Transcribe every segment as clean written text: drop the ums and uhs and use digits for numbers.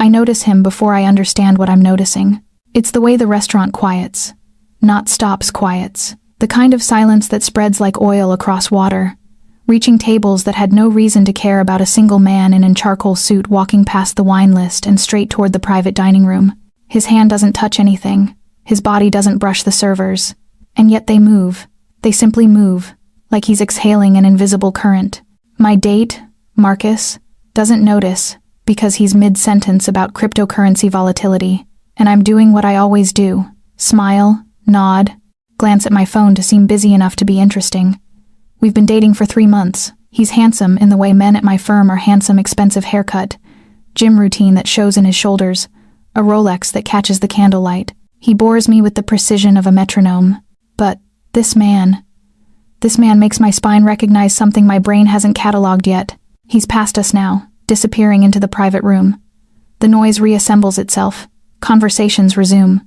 I notice him before I understand what I'm noticing. It's the way the restaurant quiets. Not stops, quiets. The kind of silence that spreads like oil across water, reaching tables that had no reason to care about a single man in a charcoal suit walking past the wine list and straight toward the private dining room. His hand doesn't touch anything. His body doesn't brush the servers. And yet they move. They simply move, like he's exhaling an invisible current. My date, Marcus, doesn't notice because he's mid-sentence about cryptocurrency volatility, and I'm doing what I always do. Smile, nod, glance at my phone to seem busy enough to be interesting. We've been dating for 3 months. He's handsome in the way men at my firm are handsome, expensive haircut, gym routine that shows in his shoulders, a Rolex that catches the candlelight. He bores me with the precision of a metronome. But this man makes my spine recognize something my brain hasn't cataloged yet. He's past us now, disappearing into the private room. The noise reassembles itself. Conversations resume.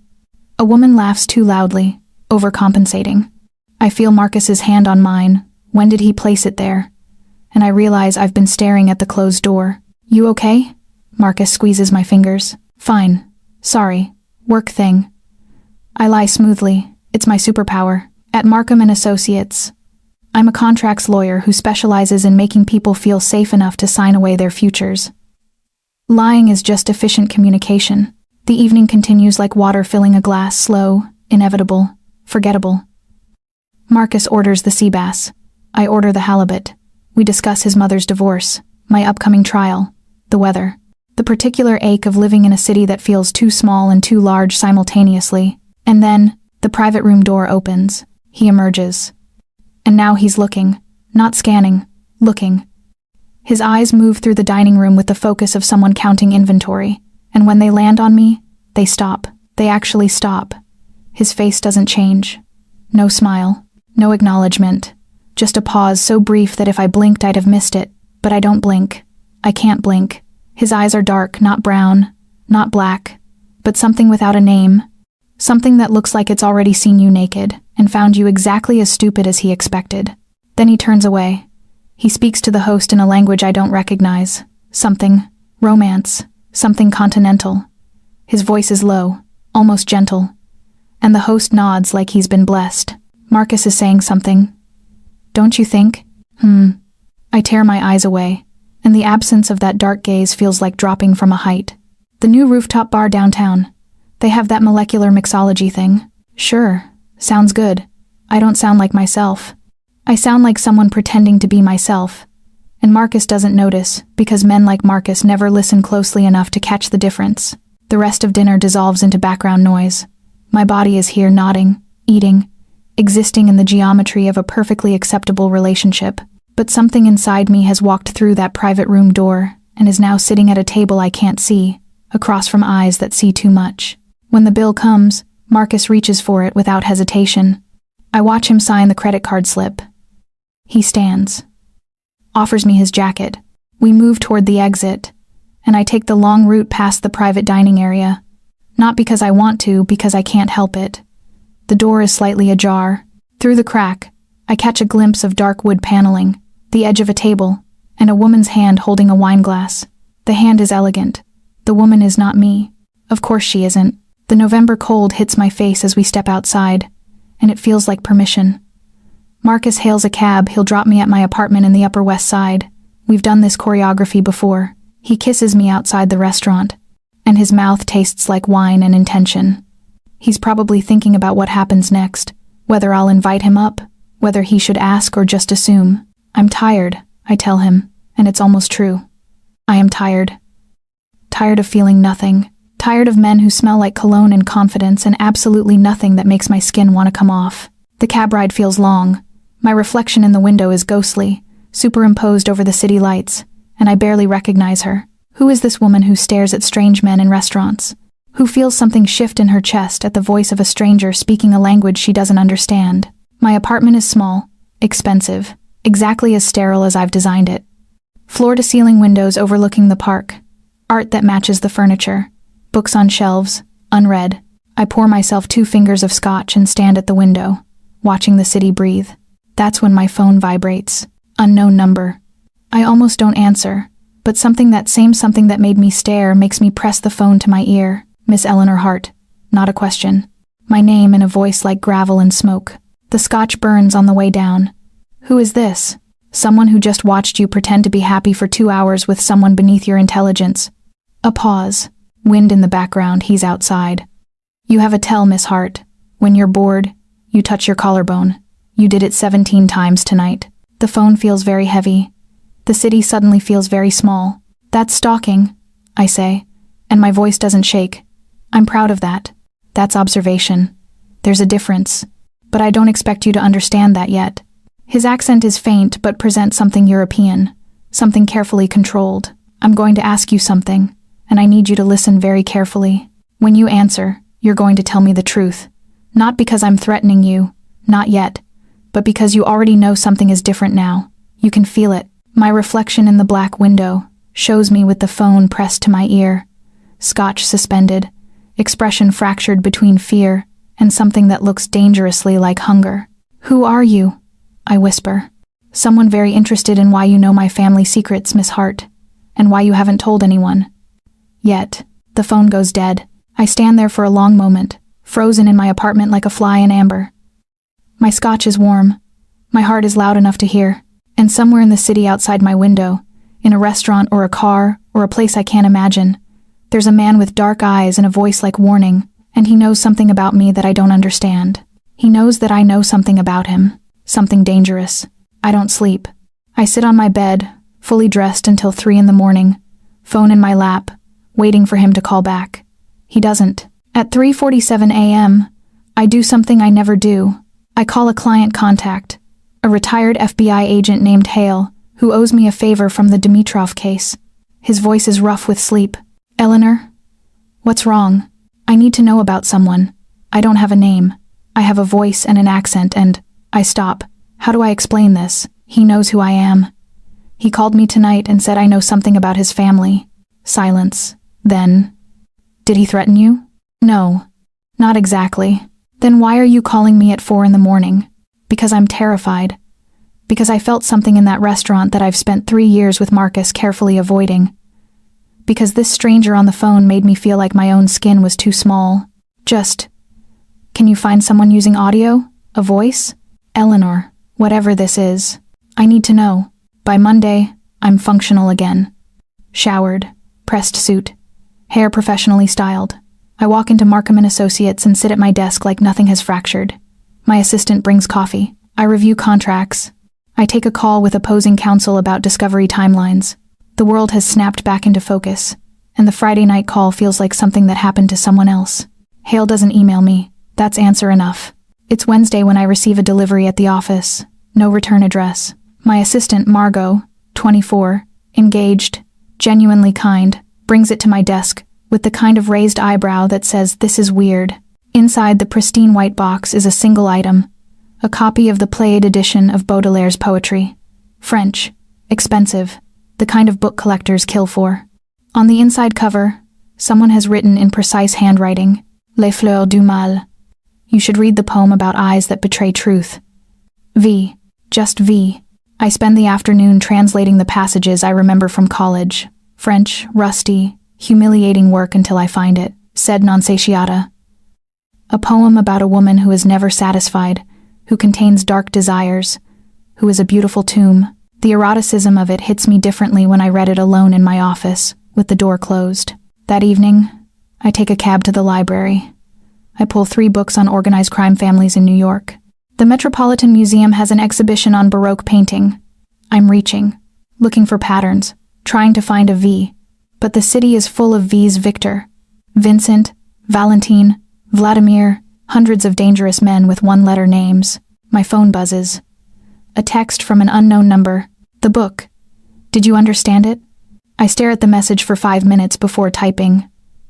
A woman laughs too loudly, overcompensating. I feel Marcus's hand on mine. When did he place it there? And I realize I've been staring at the closed door. You okay? Marcus squeezes my fingers. Fine. Sorry. Work thing. I lie smoothly. It's my superpower. At Markham & Associates, I'm a contracts lawyer who specializes in making people feel safe enough to sign away their futures. Lying is just efficient communication. The evening continues like water filling a glass, slow, inevitable, forgettable. Marcus orders the sea bass. I order the halibut. We discuss his mother's divorce, my upcoming trial, the weather, the particular ache of living in a city that feels too small and too large simultaneously. And then, the private room door opens. He emerges. And now he's looking, not scanning, looking. His eyes move through the dining room with the focus of someone counting inventory, and when they land on me, they stop. They actually stop. His face doesn't change. No smile, no acknowledgement. Just a pause so brief that if I blinked I'd have missed it, but I don't blink. I can't blink. His eyes are dark, not brown, not black, but something without a name. Something that looks like it's already seen you naked and found you exactly as stupid as he expected. Then he turns away. He speaks to the host in a language I don't recognize. Something romance, something continental. His voice is low, almost gentle, and the host nods like he's been blessed. Marcus is saying something. Don't you think? I tear my eyes away, and the absence of that dark gaze feels like dropping from a height. The new rooftop bar downtown. They have that molecular mixology thing. Sure, sounds good. I don't sound like myself. I sound like someone pretending to be myself. And Marcus doesn't notice, because men like Marcus never listen closely enough to catch the difference. The rest of dinner dissolves into background noise. My body is here nodding, eating, existing in the geometry of a perfectly acceptable relationship. But something inside me has walked through that private room door and is now sitting at a table I can't see, across from eyes that see too much. When the bill comes, Marcus reaches for it without hesitation. I watch him sign the credit card slip. He stands, offers me his jacket. We move toward the exit, and I take the long route past the private dining area. Not because I want to, because I can't help it. The door is slightly ajar. Through the crack, I catch a glimpse of dark wood paneling, the edge of a table, and a woman's hand holding a wine glass. The hand is elegant. The woman is not me. Of course she isn't. The November cold hits my face as we step outside, and it feels like permission. Marcus hails a cab. He'll drop me at my apartment in the Upper West Side. We've done this choreography before. He kisses me outside the restaurant, and his mouth tastes like wine and intention. He's probably thinking about what happens next, whether I'll invite him up, whether he should ask or just assume. I'm tired, I tell him, and it's almost true. I am tired. Tired of feeling nothing. Tired of men who smell like cologne and confidence and absolutely nothing that makes my skin want to come off. The cab ride feels long. My reflection in the window is ghostly, superimposed over the city lights, and I barely recognize her. Who is this woman who stares at strange men in restaurants? Who feels something shift in her chest at the voice of a stranger speaking a language she doesn't understand? My apartment is small, expensive, exactly as sterile as I've designed it. Floor-to-ceiling windows overlooking the park. Art that matches the furniture. Books on shelves, unread. I pour myself 2 fingers of scotch and stand at the window, watching the city breathe. That's when my phone vibrates. Unknown number. I almost don't answer, but something that made me stare makes me press the phone to my ear. Miss Eleanor Hart. Not a question. My name in a voice like gravel and smoke. The scotch burns on the way down. Who is this? Someone who just watched you pretend to be happy for 2 hours with someone beneath your intelligence. A pause. Wind in the background, he's outside. You have a tell, Miss Hart. When you're bored, you touch your collarbone. You did it 17 times tonight. The phone feels very heavy. The city suddenly feels very small. That's stalking, I say, and my voice doesn't shake. I'm proud of that. That's observation. There's a difference. But I don't expect you to understand that yet. His accent is faint but presents something European, something carefully controlled. I'm going to ask you something, and I need you to listen very carefully. When you answer, you're going to tell me the truth. Not because I'm threatening you, not yet, but because you already know something is different now. You can feel it. My reflection in the black window shows me with the phone pressed to my ear. Scotch suspended, expression fractured between fear and something that looks dangerously like hunger. Who are you? I whisper. Someone very interested in why you know my family secrets, Miss Hart, and why you haven't told anyone. Yet, the phone goes dead. I stand there for a long moment, frozen in my apartment like a fly in amber. My scotch is warm. My heart is loud enough to hear, and somewhere in the city outside my window, in a restaurant or a car or a place I can't imagine, there's a man with dark eyes and a voice like warning, and he knows something about me that I don't understand. He knows that I know something about him, something dangerous. I don't sleep. I sit on my bed, fully dressed until 3 in the morning, phone in my lap, waiting for him to call back. He doesn't. At 3:47 a.m., I do something I never do. I call a client contact, a retired FBI agent named Hale, who owes me a favor from the Dimitrov case. His voice is rough with sleep. Eleanor? What's wrong? I need to know about someone. I don't have a name. I have a voice and an accent and I stop. How do I explain this? He knows who I am. He called me tonight and said I know something about his family. Silence. Then, did he threaten you? No. Not exactly. Then why are you calling me at 4 in the morning? Because I'm terrified. Because I felt something in that restaurant that I've spent 3 years with Marcus carefully avoiding. Because this stranger on the phone made me feel like my own skin was too small. Can you find someone using audio? A voice? Eleanor, whatever this is. I need to know. By Monday, I'm functional again. Showered, pressed suit, hair professionally styled. I walk into Markham & Associates and sit at my desk like nothing has fractured. My assistant brings coffee. I review contracts. I take a call with opposing counsel about discovery timelines. The world has snapped back into focus, and the Friday night call feels like something that happened to someone else. Hale doesn't email me. That's answer enough. It's Wednesday when I receive a delivery at the office. No return address. My assistant, Margot, 24, engaged, genuinely kind, brings it to my desk with the kind of raised eyebrow that says, "This is weird." Inside the pristine white box is a single item, a copy of the Played edition of Baudelaire's poetry. French, expensive, the kind of book collectors kill for. On the inside cover, someone has written in precise handwriting, Les fleurs du mal. You should read the poem about eyes that betray truth. V, just V. I spend the afternoon translating the passages I remember from college. French, rusty, humiliating work until I find it. Sed non satiata. A poem about a woman who is never satisfied, who contains dark desires, who is a beautiful tomb. The eroticism of it hits me differently when I read it alone in my office, with the door closed. That evening, I take a cab to the library. I pull 3 books on organized crime families in New York. The Metropolitan Museum has an exhibition on Baroque painting. I'm reaching, looking for patterns, trying to find a V. But the city is full of V's Victor, Vincent, Valentine, Vladimir, hundreds of dangerous men with one-letter names. My phone buzzes. A text from an unknown number. The book. Did you understand it? I stare at the message for 5 minutes before typing.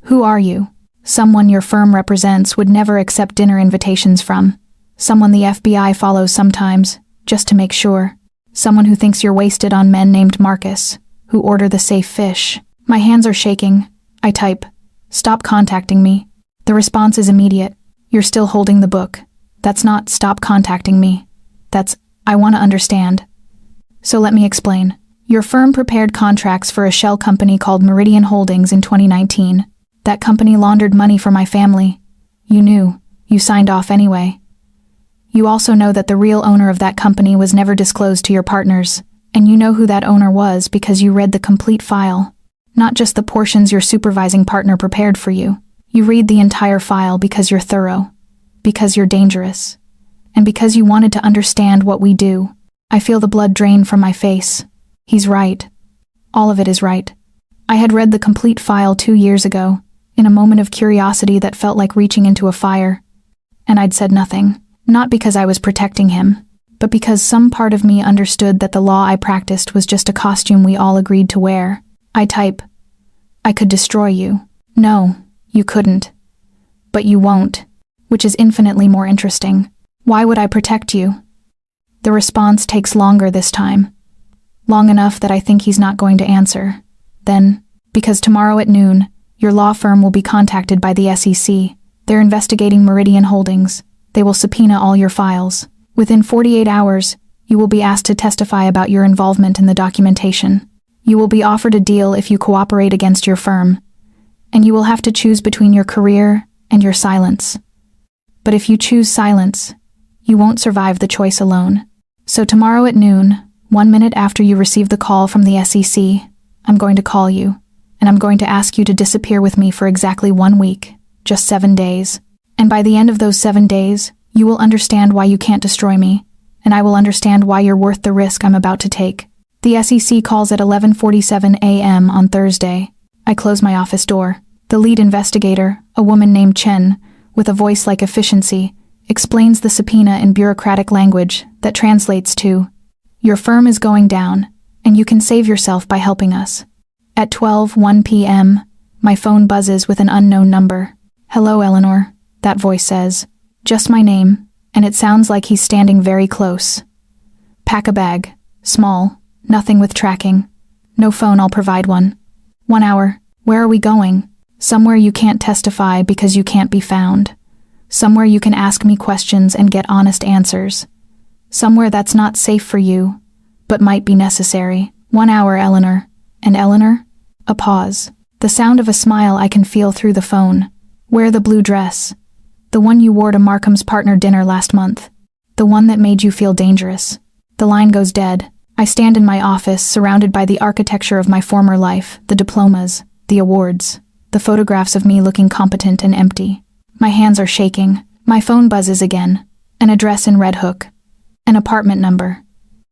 Who are you? Someone your firm represents would never accept dinner invitations from. Someone the FBI follows sometimes, just to make sure. Someone who thinks you're wasted on men named Marcus, who order the safe fish. My hands are shaking. I type, "Stop contacting me." The response is immediate. "You're still holding the book." That's not "stop contacting me." That's "I want to understand." So let me explain. Your firm prepared contracts for a shell company called Meridian Holdings in 2019. That company laundered money for my family. You knew. You signed off anyway. You also know that the real owner of that company was never disclosed to your partners, and you know who that owner was because you read the complete file. Not just the portions your supervising partner prepared for you. You read the entire file because you're thorough, because you're dangerous, and because you wanted to understand what we do. I feel the blood drain from my face. He's right. All of it is right. I had read the complete file 2 years ago, in a moment of curiosity that felt like reaching into a fire. And I'd said nothing, not because I was protecting him, but because some part of me understood that the law I practiced was just a costume we all agreed to wear. I could destroy you. No, you couldn't. But you won't, which is infinitely more interesting. Why would I protect you? The response takes longer this time. Long enough that I think he's not going to answer. Then, because tomorrow at noon, your law firm will be contacted by the SEC. They're investigating Meridian Holdings. They will subpoena all your files. Within 48 hours, you will be asked to testify about your involvement in the documentation. You will be offered a deal if you cooperate against your firm, and you will have to choose between your career and your silence. But if you choose silence, you won't survive the choice alone. So tomorrow at noon, 1 minute after you receive the call from the SEC, I'm going to call you, and I'm going to ask you to disappear with me for exactly 1 week, just 7 days. And by the end of those 7 days, you will understand why you can't destroy me, and I will understand why you're worth the risk I'm about to take. The SEC calls at 11:47 a.m. on Thursday. I close my office door. The lead investigator, a woman named Chen, with a voice like efficiency, explains the subpoena in bureaucratic language that translates to, "Your firm is going down, and you can save yourself by helping us." At 12:01 p.m., my phone buzzes with an unknown number. "Hello, Eleanor," that voice says. Just my name, and it sounds like he's standing very close. "Pack a bag. Small. Nothing with tracking. No phone, I'll provide one. 1 hour. Where are we going? Somewhere you can't testify because you can't be found. Somewhere you can ask me questions and get honest answers. Somewhere that's not safe for you, but might be necessary. 1 hour, Eleanor." And Eleanor? A pause. The sound of a smile I can feel through the phone. "Wear the blue dress. The one you wore to Markham's partner dinner last month. The one that made you feel dangerous." The line goes dead. I stand in my office, surrounded by the architecture of my former life, the diplomas, the awards, the photographs of me looking competent and empty. My hands are shaking. My phone buzzes again. An address in Red Hook. An apartment number.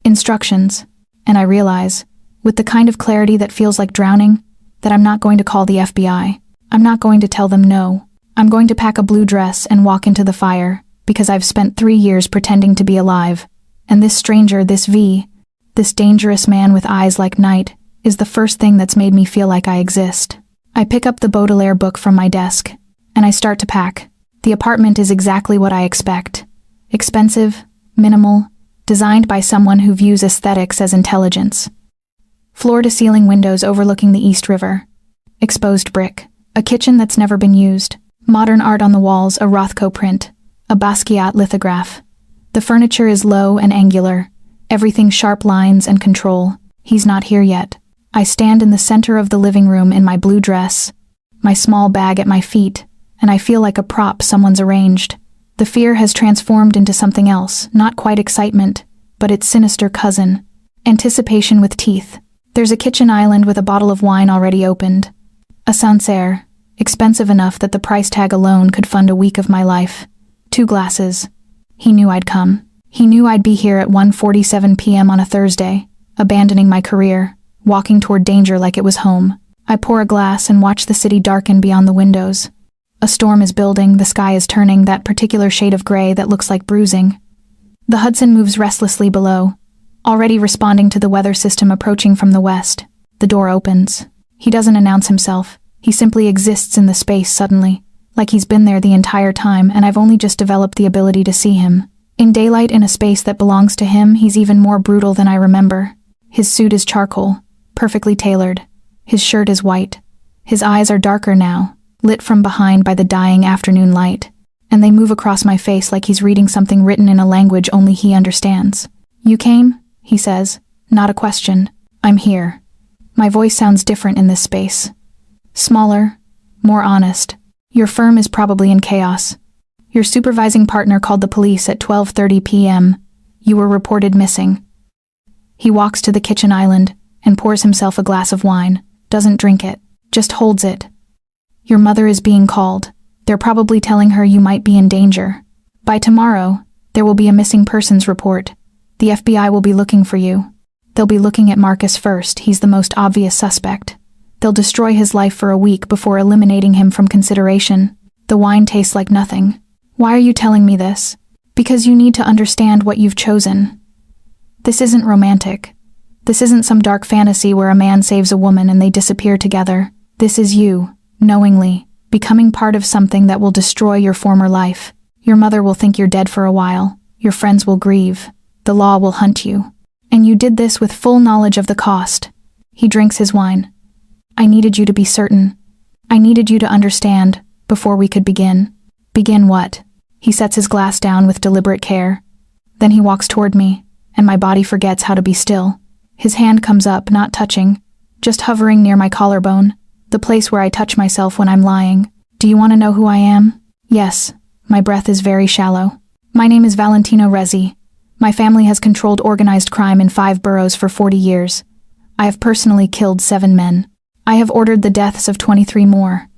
Instructions. And I realize, with the kind of clarity that feels like drowning, that I'm not going to call the FBI. I'm not going to tell them no. I'm going to pack a blue dress and walk into the fire, because I've spent 3 years pretending to be alive. And this stranger, this V, this dangerous man with eyes like night, is the first thing that's made me feel like I exist. I pick up the Baudelaire book from my desk, and I start to pack. The apartment is exactly what I expect. Expensive, minimal, designed by someone who views aesthetics as intelligence. Floor-to-ceiling windows overlooking the East River. Exposed brick. A kitchen that's never been used. Modern art on the walls, a Rothko print. A Basquiat lithograph. The furniture is low and angular. Everything sharp lines and control. He's not here yet. I stand in the center of the living room in my blue dress, my small bag at my feet, and I feel like a prop someone's arranged. The fear has transformed into something else, not quite excitement, but its sinister cousin. Anticipation with teeth. There's a kitchen island with a bottle of wine already opened. A Sancerre, expensive enough that the price tag alone could fund a week of my life. 2 glasses. He knew I'd come. He knew I'd be here at 1:47 p.m. on a Thursday, abandoning my career, walking toward danger like it was home. I pour a glass and watch the city darken beyond the windows. A storm is building, the sky is turning, that particular shade of gray that looks like bruising. The Hudson moves restlessly below, already responding to the weather system approaching from the west. The door opens. He doesn't announce himself. He simply exists in the space suddenly, like he's been there the entire time and I've only just developed the ability to see him. In daylight in a space that belongs to him, he's even more brutal than I remember. His suit is charcoal, perfectly tailored. His shirt is white. His eyes are darker now, lit from behind by the dying afternoon light, and they move across my face like he's reading something written in a language only he understands. "You came?" he says. Not a question. I'm here. My voice sounds different in this space. Smaller, more honest. Your firm is probably in chaos. Your supervising partner called the police at 12:30 p.m. You were reported missing. He walks to the kitchen island and pours himself a glass of wine, doesn't drink it, just holds it. Your mother is being called. They're probably telling her you might be in danger. By tomorrow, there will be a missing persons report. The FBI will be looking for you. They'll be looking at Marcus first. He's the most obvious suspect. They'll destroy his life for a week before eliminating him from consideration. The wine tastes like nothing. Why are you telling me this? Because you need to understand what you've chosen. This isn't romantic. This isn't some dark fantasy where a man saves a woman and they disappear together. This is you, knowingly, becoming part of something that will destroy your former life. Your mother will think you're dead for a while. Your friends will grieve. The law will hunt you. And you did this with full knowledge of the cost. He drinks his wine. I needed you to be certain. I needed you to understand before we could begin. Begin what? He sets his glass down with deliberate care. Then he walks toward me, and my body forgets how to be still. His hand comes up, not touching, just hovering near my collarbone, the place where I touch myself when I'm lying. Do you want to know who I am? Yes. My breath is very shallow. My name is Valentino Rezzi. My family has controlled organized crime in 5 boroughs for 40 years. I have personally killed 7 men. I have ordered the deaths of 23 more.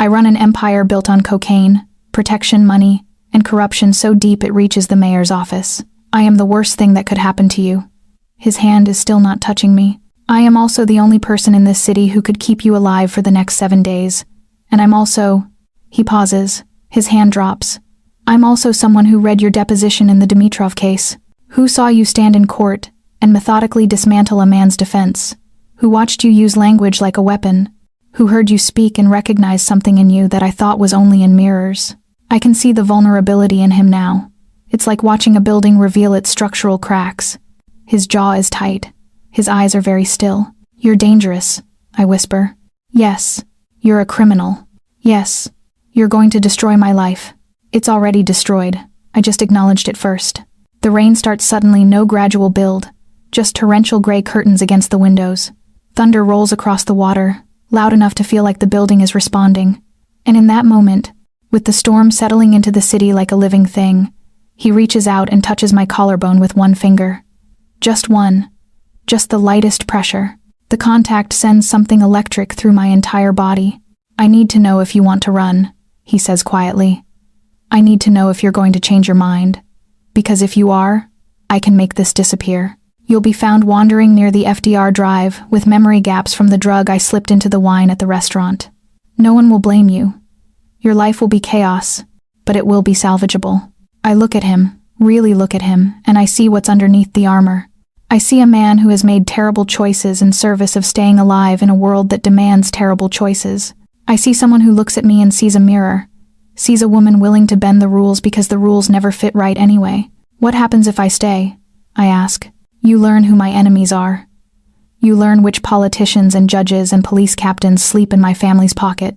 I run an empire built on cocaine, protection money, and corruption so deep it reaches the mayor's office. I am the worst thing that could happen to you. His hand is still not touching me. I am also the only person in this city who could keep you alive for the next 7 days. And I'm also... He pauses. His hand drops. I'm also someone who read your deposition in the Dimitrov case. Who saw you stand in court and methodically dismantle a man's defense. Who watched you use language like a weapon. Who heard you speak and recognized something in you that I thought was only in mirrors. I can see the vulnerability in him now. It's like watching a building reveal its structural cracks. His jaw is tight. His eyes are very still. You're dangerous, I whisper. Yes, you're a criminal. Yes, you're going to destroy my life. It's already destroyed. I just acknowledged it first. The rain starts suddenly, no gradual build, just torrential gray curtains against the windows. Thunder rolls across the water, loud enough to feel like the building is responding. And in that moment, with the storm settling into the city like a living thing, he reaches out and touches my collarbone with one finger. Just one. Just the lightest pressure. The contact sends something electric through my entire body. I need to know if you want to run, he says quietly. I need to know if you're going to change your mind. Because if you are, I can make this disappear. You'll be found wandering near the FDR Drive with memory gaps from the drug I slipped into the wine at the restaurant. No one will blame you. Your life will be chaos, but it will be salvageable. I look at him, really look at him, and I see what's underneath the armor. I see a man who has made terrible choices in service of staying alive in a world that demands terrible choices. I see someone who looks at me and sees a mirror, sees a woman willing to bend the rules because the rules never fit right anyway. What happens if I stay? I ask. You learn who my enemies are. You learn which politicians and judges and police captains sleep in my family's pocket.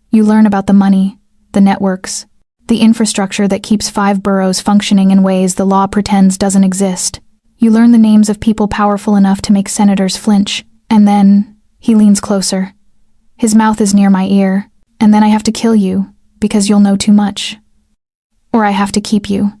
You learn about the money, the networks, the infrastructure that keeps 5 boroughs functioning in ways the law pretends doesn't exist. You learn the names of people powerful enough to make senators flinch. And then, he leans closer. His mouth is near my ear. And then I have to kill you, because you'll know too much. Or I have to keep you.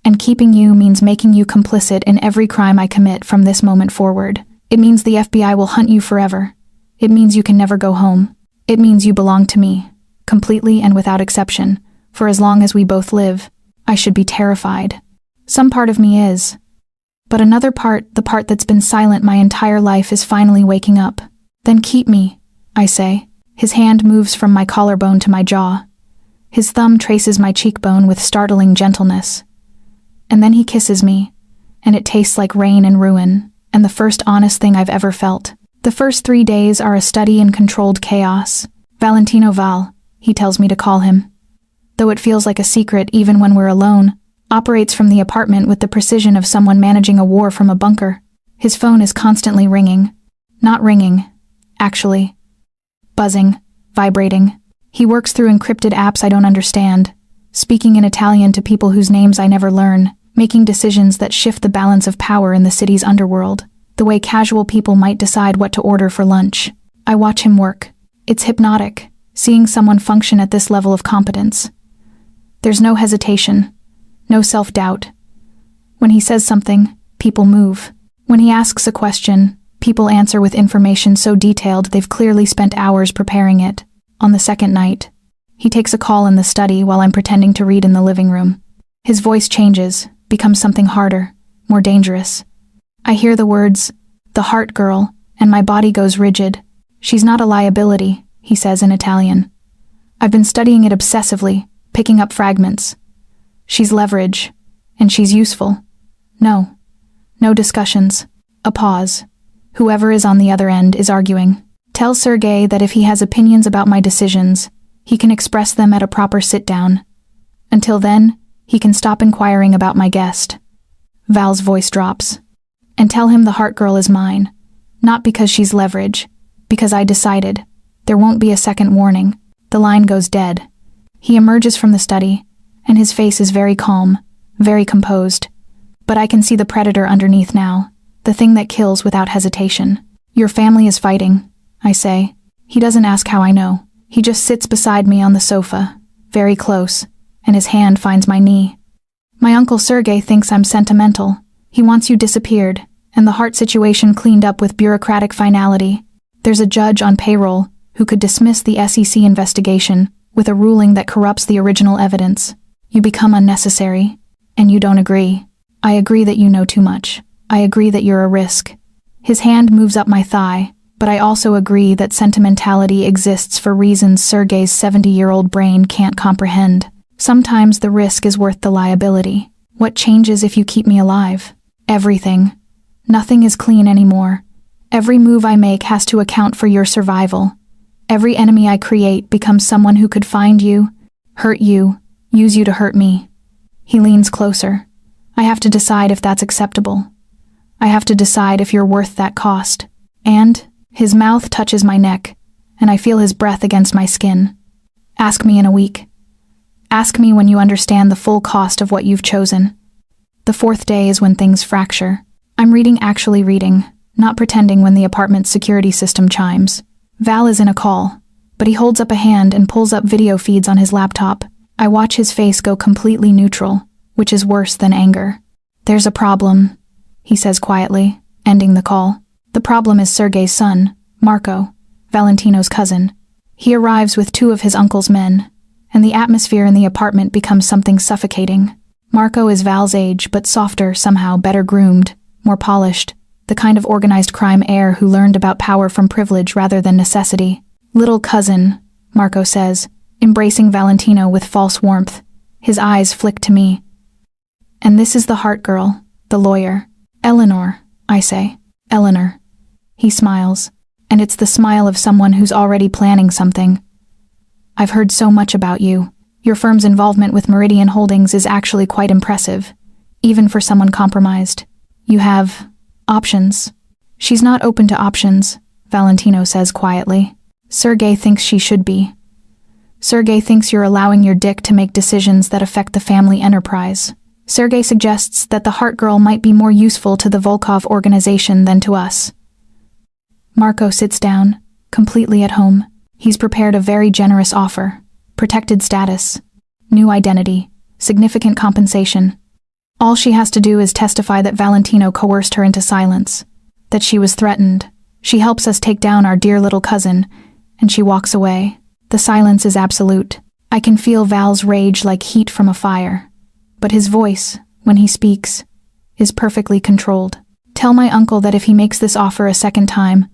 And keeping you means making you complicit in every crime I commit from this moment forward. It means the FBI will hunt you forever. It means you can never go home. It means you belong to me, completely and without exception. For as long as we both live, I should be terrified. Some part of me is. But another part, the part that's been silent my entire life, is finally waking up. Then keep me, I say. His hand moves from my collarbone to my jaw. His thumb traces my cheekbone with startling gentleness. And then he kisses me, and it tastes like rain and ruin, and the first honest thing I've ever felt. The first 3 days are a study in controlled chaos. Valentino Val, he tells me to call him. Though it feels like a secret even when we're alone, operates from the apartment with the precision of someone managing a war from a bunker. His phone is constantly ringing. Not ringing, actually. Buzzing, vibrating. He works through encrypted apps I don't understand, speaking in Italian to people whose names I never learn, making decisions that shift the balance of power in the city's underworld. the way casual people might decide what to order for lunch. I watch him work. It's hypnotic, seeing someone function at this level of competence. There's no hesitation, no self-doubt. When he says something, people move. When he asks a question, people answer with information so detailed they've clearly spent hours preparing it. On the second night, he takes a call in the study while I'm pretending to read in the living room. His voice changes, becomes something harder, more dangerous. I hear the words, "the heart girl," and my body goes rigid. "She's not a liability," he says in Italian. I've been studying it obsessively, picking up fragments. She's leverage, and she's useful. No discussions. A pause. Whoever is on the other end is arguing. Tell Sergei that if he has opinions about my decisions, he can express them at a proper sit-down. Until then, he can stop inquiring about my guest. Val's voice drops. And tell him the heart girl is mine. Not because she's leverage, because I decided. There won't be a second warning. The line goes dead. He emerges from the study, and his face is very calm, very composed. But I can see the predator underneath now, the thing that kills without hesitation. "Your family is fighting," I say. He doesn't ask how I know. He just sits beside me on the sofa, very close, and his hand finds my knee. "My uncle Sergei thinks I'm sentimental. He wants you disappeared, and the heart situation cleaned up with bureaucratic finality. There's a judge on payroll who could dismiss the SEC investigation with a ruling that corrupts the original evidence. You become unnecessary, and you don't agree. I agree that you know too much. I agree that you're a risk." His hand moves up my thigh, but I also agree that sentimentality exists for reasons Sergei's 70-year-old brain can't comprehend. Sometimes the risk is worth the liability. What changes if you keep me alive? Everything. Nothing is clean anymore. Every move I make has to account for your survival. Every enemy I create becomes someone who could find you, hurt you, use you to hurt me. He leans closer. I have to decide if that's acceptable. I have to decide if you're worth that cost. And his mouth touches my neck, and I feel his breath against my skin. Ask me in a week. Ask me when you understand the full cost of what you've chosen. The fourth day is when things fracture. I'm actually reading, not pretending when the apartment's security system chimes. Val is in a call, but he holds up a hand and pulls up video feeds on his laptop. I watch his face go completely neutral, which is worse than anger. "There's a problem," he says quietly, ending the call. The problem is Sergei's son, Marco, Valentino's cousin. He arrives with two of his uncle's men, and the atmosphere in the apartment becomes something suffocating. Marco is Val's age, but softer, somehow better groomed, more polished, the kind of organized crime heir who learned about power from privilege rather than necessity. "Little cousin," Marco says, embracing Valentino with false warmth. His eyes flick to me. "And this is the heart girl, the lawyer. Eleanor," I say. "Eleanor." He smiles, and it's the smile of someone who's already planning something. "I've heard so much about you. Your firm's involvement with Meridian Holdings is actually quite impressive, even for someone compromised. You have options." "She's not open to options," Valentino says quietly. "Sergei thinks she should be. Sergei thinks you're allowing your dick to make decisions that affect the family enterprise. Sergei suggests that the heart girl might be more useful to the Volkov organization than to us." Marco sits down, completely at home. He's prepared a very generous offer. Protected status, new identity, significant compensation. All she has to do is testify that Valentino coerced her into silence, that she was threatened. She helps us take down our dear little cousin, and she walks away. The silence is absolute. I can feel Val's rage like heat from a fire. But his voice, when he speaks, is perfectly controlled. "Tell my uncle that if he makes this offer a second time,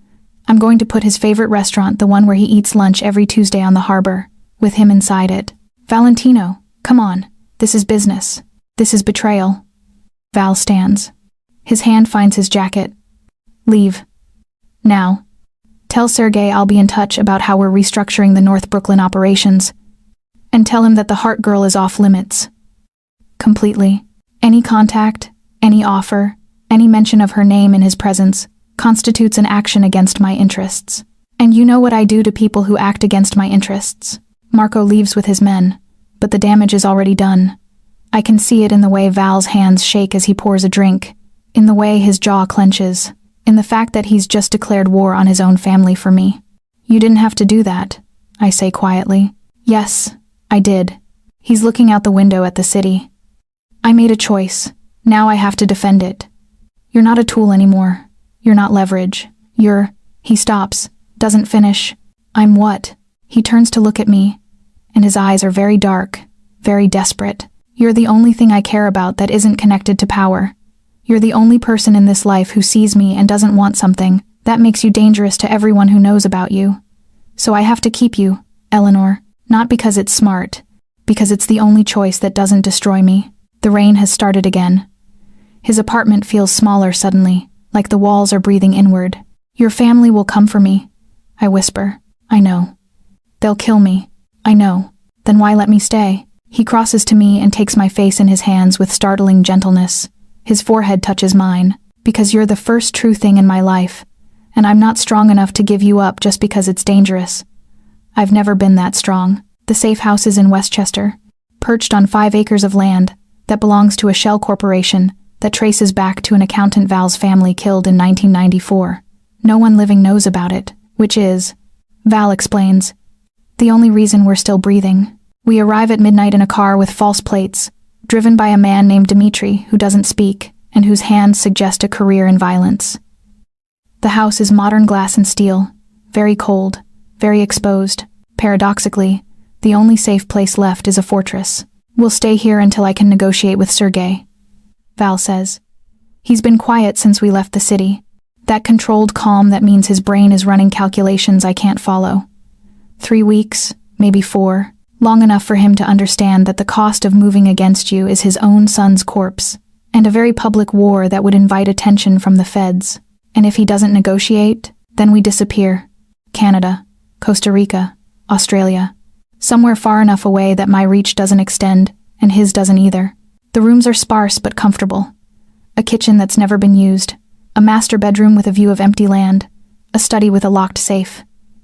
I'm going to put his favorite restaurant, the one where he eats lunch every Tuesday on the harbor, with him inside it. Valentino, come on, this is business. This is betrayal." Val stands. His hand finds his jacket. "Leave. Now. Tell Sergei I'll be in touch about how we're restructuring the North Brooklyn operations. And tell him that the heart girl is off limits. Completely. Any contact, any offer, any mention of her name in his presence constitutes an action against my interests. And you know what I do to people who act against my interests." Marco leaves with his men, but the damage is already done. I can see it in the way Val's hands shake as he pours a drink, in the way his jaw clenches, in the fact that he's just declared war on his own family for me. You didn't have to do that, I say quietly. Yes, I did. He's looking out the window at the city. I made a choice. Now I have to defend it. You're not a tool anymore. You're not leverage. He stops, doesn't finish. I'm what? He turns to look at me, and his eyes are very dark, very desperate. You're the only thing I care about that isn't connected to power. You're the only person in this life who sees me and doesn't want something. That makes you dangerous to everyone who knows about you. So I have to keep you, Eleanor, not because it's smart, because it's the only choice that doesn't destroy me. The rain has started again. His apartment feels smaller suddenly, like the walls are breathing inward. Your family will come for me, I whisper. I know. They'll kill me. I know. Then why let me stay? He crosses to me and takes my face in his hands with startling gentleness. His forehead touches mine. Because you're the first true thing in my life, and I'm not strong enough to give you up just because it's dangerous. I've never been that strong. The safe house is in Westchester, perched on 5 acres of land that belongs to a shell corporation that traces back to an accountant Val's family killed in 1994. No one living knows about it, which is, Val explains, the only reason we're still breathing. We arrive at midnight in a car with false plates, driven by a man named Dimitri who doesn't speak and whose hands suggest a career in violence. The house is modern glass and steel, very cold, very exposed. Paradoxically, the only safe place left is a fortress. We'll stay here until I can negotiate with Sergei, Val says. He's been quiet since we left the city. That controlled calm that means his brain is running calculations I can't follow. 3 weeks, maybe 4, long enough for him to understand that the cost of moving against you is his own son's corpse, and a very public war that would invite attention from the feds. And if he doesn't negotiate, then we disappear. Canada, Costa Rica, Australia. Somewhere far enough away that my reach doesn't extend, and his doesn't either. The rooms are sparse but comfortable. A kitchen that's never been used. A master bedroom with a view of empty land. A study with a locked safe.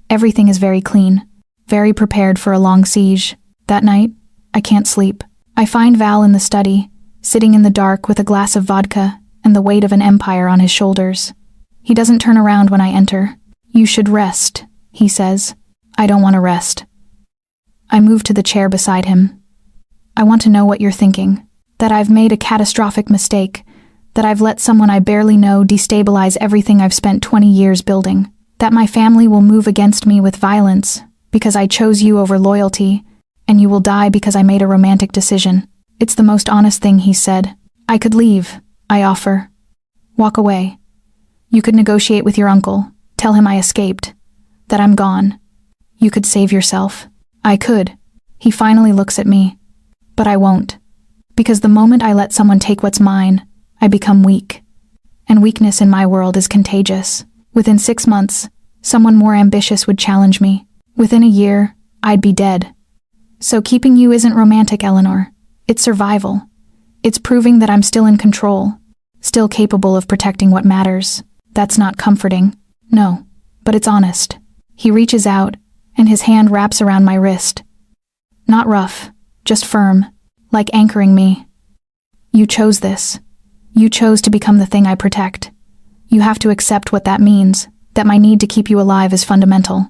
Everything is very clean. Very prepared for a long siege. That night, I can't sleep. I find Val in the study, sitting in the dark with a glass of vodka and the weight of an empire on his shoulders. He doesn't turn around when I enter. You should rest, he says. I don't want to rest. I move to the chair beside him. I want to know what you're thinking. That I've made a catastrophic mistake. That I've let someone I barely know destabilize everything I've spent 20 years building. That my family will move against me with violence because I chose you over loyalty, and you will die because I made a romantic decision. It's the most honest thing he said. I could leave, I offer. Walk away. You could negotiate with your uncle, tell him I escaped, that I'm gone. You could save yourself. I could. He finally looks at me. But I won't. Because the moment I let someone take what's mine, I become weak. And weakness in my world is contagious. Within 6 months, someone more ambitious would challenge me. Within a year, I'd be dead. So keeping you isn't romantic, Eleanor. It's survival. It's proving that I'm still in control, still capable of protecting what matters. That's not comforting. No, but it's honest. He reaches out, and his hand wraps around my wrist. Not rough, just firm, like anchoring me. You chose this. You chose to become the thing I protect. You have to accept what that means, that my need to keep you alive is fundamental,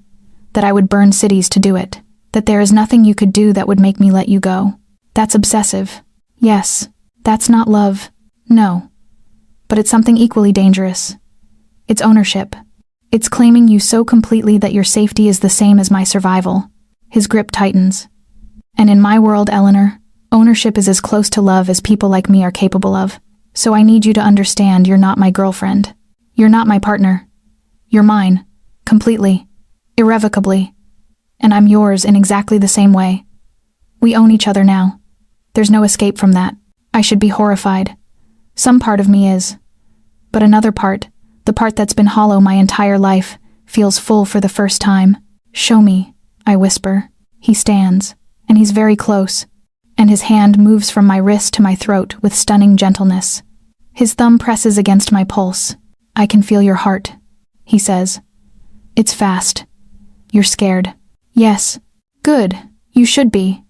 that I would burn cities to do it, that there is nothing you could do that would make me let you go. That's obsessive. Yes, that's not love. No. But it's something equally dangerous. It's ownership. It's claiming you so completely that your safety is the same as my survival. His grip tightens. And in my world, Eleanor, ownership is as close to love as people like me are capable of. So I need you to understand you're not my girlfriend. You're not my partner. You're mine. Completely. Irrevocably. And I'm yours in exactly the same way. We own each other now. There's no escape from that. I should be horrified. Some part of me is. But another part, the part that's been hollow my entire life, feels full for the first time. Show me, I whisper. He stands, and he's very close, and his hand moves from my wrist to my throat with stunning gentleness. His thumb presses against my pulse. I can feel your heart, he says. It's fast. You're scared. Yes. Good. You should be.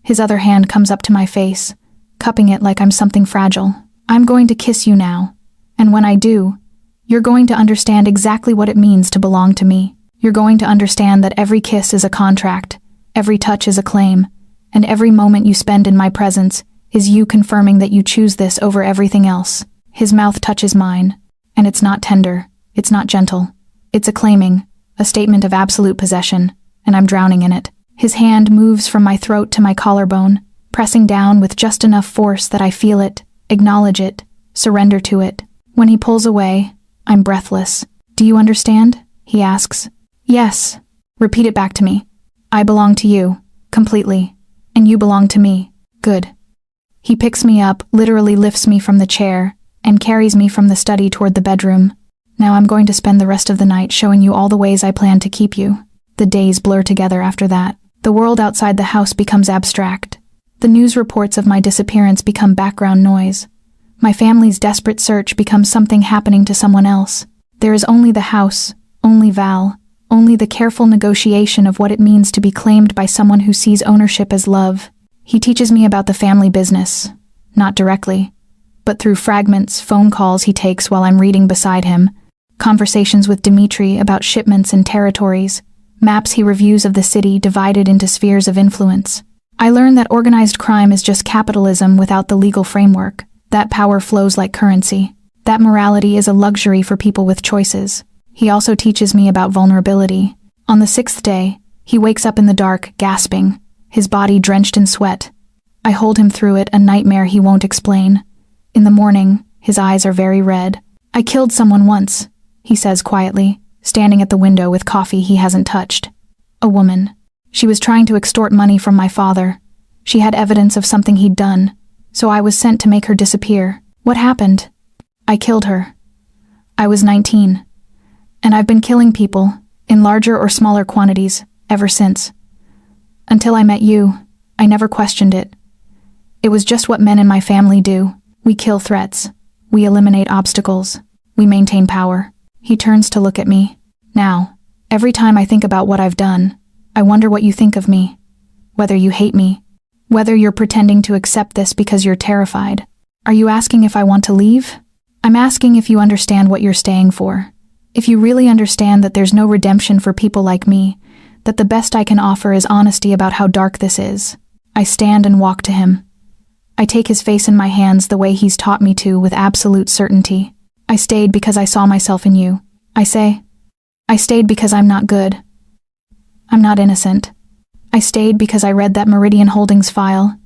His other hand comes up to my face, cupping it like I'm something fragile. I'm going to kiss you now, and when I do, You're going to understand exactly what it means to belong to me. You're going to understand that every kiss is a contract, every touch is a claim, and every moment you spend in my presence is you confirming that you choose this over everything else. His mouth touches mine, and it's not tender, it's not gentle. It's a claiming, a statement of absolute possession, and I'm drowning in it. His hand moves from my throat to my collarbone, pressing down with just enough force that I feel it, acknowledge it, surrender to it. When he pulls away, I'm breathless. Do you understand? He asks. Yes. Repeat it back to me. I belong to you, completely, and you belong to me. Good. He picks me up, literally lifts me from the chair, and carries me from the study toward the bedroom. Now I'm going to spend the rest of the night showing you all the ways I plan to keep you. The days blur together after that. The world outside the house becomes abstract. The news reports of my disappearance become background noise. My family's desperate search becomes something happening to someone else. There is only the house, only Val, only the careful negotiation of what it means to be claimed by someone who sees ownership as love. He teaches me about the family business, not directly, but through fragments, phone calls he takes while I'm reading beside him, conversations with Dimitri about shipments and territories, maps he reviews of the city divided into spheres of influence. I learn that organized crime is just capitalism without the legal framework. That power flows like currency. That morality is a luxury for people with choices. He also teaches me about vulnerability. On the 6th day, he wakes up in the dark, gasping, his body drenched in sweat. I hold him through it, a nightmare he won't explain. In the morning, his eyes are very red. I killed someone once, he says quietly, standing at the window with coffee he hasn't touched. A woman. She was trying to extort money from my father. She had evidence of something he'd done, so I was sent to make her disappear. What happened? I killed her. I was 19. And I've been killing people, in larger or smaller quantities, ever since. Until I met you, I never questioned it. It was just what men in my family do. We kill threats. We eliminate obstacles. We maintain power. He turns to look at me. Now, every time I think about what I've done, I wonder what you think of me. Whether you hate me. Whether you're pretending to accept this because you're terrified. Are you asking if I want to leave? I'm asking if you understand what you're staying for. If you really understand that there's no redemption for people like me, that the best I can offer is honesty about how dark this is. I stand and walk to him. I take his face in my hands the way he's taught me to with absolute certainty. I stayed because I saw myself in you. I say. I stayed because I'm not good. I'm not innocent. I stayed because I read that Meridian Holdings file,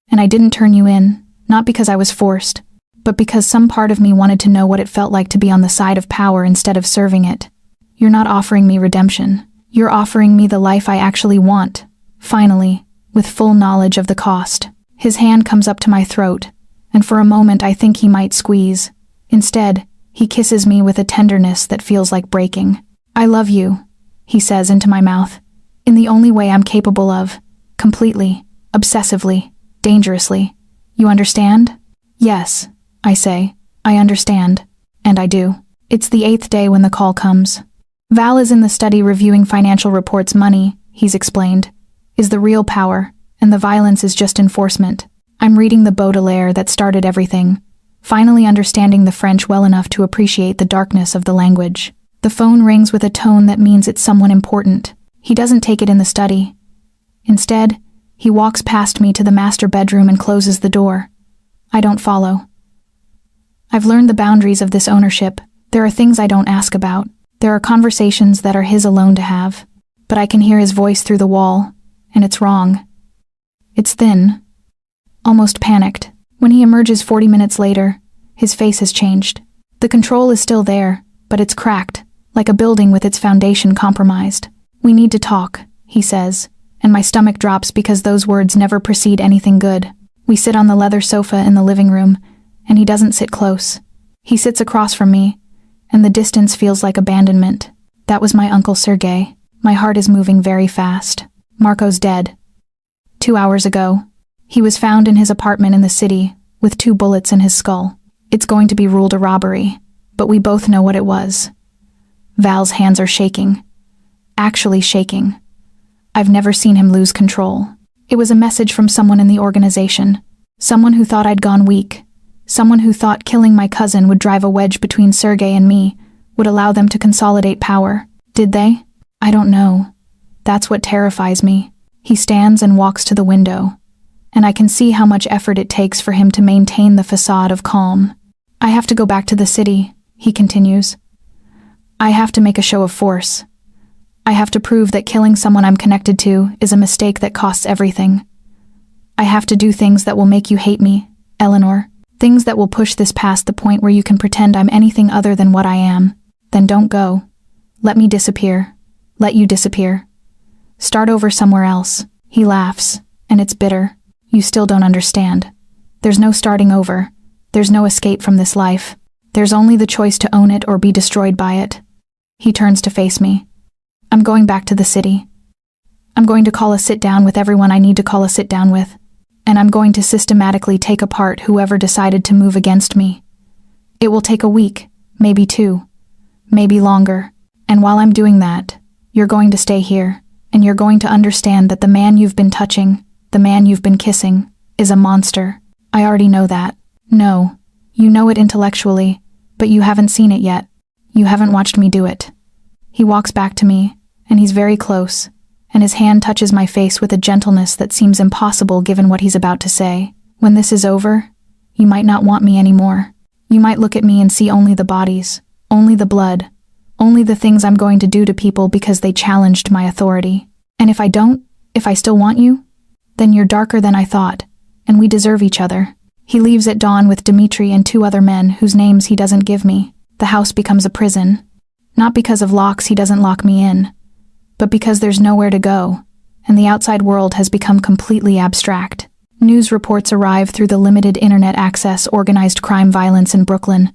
and I didn't turn you in, not because I was forced, but because some part of me wanted to know what it felt like to be on the side of power instead of serving it. You're not offering me redemption. You're offering me the life I actually want, finally, with full knowledge of the cost. His hand comes up to my throat, and for a moment I think he might squeeze. Instead, he kisses me with a tenderness that feels like breaking. I love you, he says into my mouth, in the only way I'm capable of, completely, obsessively, dangerously. You understand? Yes, I say. I understand. And I do. It's the 8th day when the call comes. Val is in the study reviewing financial reports. Money, he's explained, is the real power, and the violence is just enforcement. I'm reading the Baudelaire that started everything, finally understanding the French well enough to appreciate the darkness of the language. The phone rings with a tone that means it's someone important. He doesn't take it in the study. Instead, he walks past me to the master bedroom and closes the door. I don't follow. I've learned the boundaries of this ownership. There are things I don't ask about. There are conversations that are his alone to have. But I can hear his voice through the wall, and it's wrong. It's thin, almost panicked. When he emerges 40 minutes later, his face has changed. The control is still there, but it's cracked, like a building with its foundation compromised. We need to talk, he says, and my stomach drops because those words never precede anything good. We sit on the leather sofa in the living room, and he doesn't sit close. He sits across from me, and the distance feels like abandonment. That was my Uncle Sergei. My heart is moving very fast. Marco's dead. 2 hours ago. He was found in his apartment in the city, with 2 bullets in his skull. It's going to be ruled a robbery, but we both know what it was. Val's hands are shaking. Actually shaking. I've never seen him lose control. It was a message from someone in the organization. Someone who thought I'd gone weak. Someone who thought killing my cousin would drive a wedge between Sergei and me, would allow them to consolidate power. Did they? I don't know. That's what terrifies me. He stands and walks to the window, and I can see how much effort it takes for him to maintain the facade of calm. I have to go back to the city, he continues. I have to make a show of force. I have to prove that killing someone I'm connected to is a mistake that costs everything. I have to do things that will make you hate me, Eleanor. Things that will push this past the point where you can pretend I'm anything other than what I am. Then don't go. Let me disappear. Let you disappear. Start over somewhere else. He laughs, and it's bitter. You still don't understand. There's no starting over. There's no escape from this life. There's only the choice to own it or be destroyed by it. He turns to face me. I'm going back to the city. I'm going to call a sit-down with everyone I need to call a sit-down with, and I'm going to systematically take apart whoever decided to move against me. It will take a week, maybe 2, maybe longer, and while I'm doing that, you're going to stay here, and you're going to understand that the man you've been touching, the man you've been kissing, is a monster. I already know that. No, you know it intellectually, but you haven't seen it yet. You haven't watched me do it. He walks back to me, and he's very close, and his hand touches my face with a gentleness that seems impossible given what he's about to say. When this is over, you might not want me anymore. You might look at me and see only the bodies, only the blood, only the things I'm going to do to people because they challenged my authority. And if I don't, if I still want you, then you're darker than I thought, and we deserve each other. He leaves at dawn with Dimitri and 2 other men whose names he doesn't give me. The house becomes a prison. Not because of locks he doesn't lock me in, but because there's nowhere to go, and the outside world has become completely abstract. News reports arrive through the limited internet access organized crime violence in Brooklyn.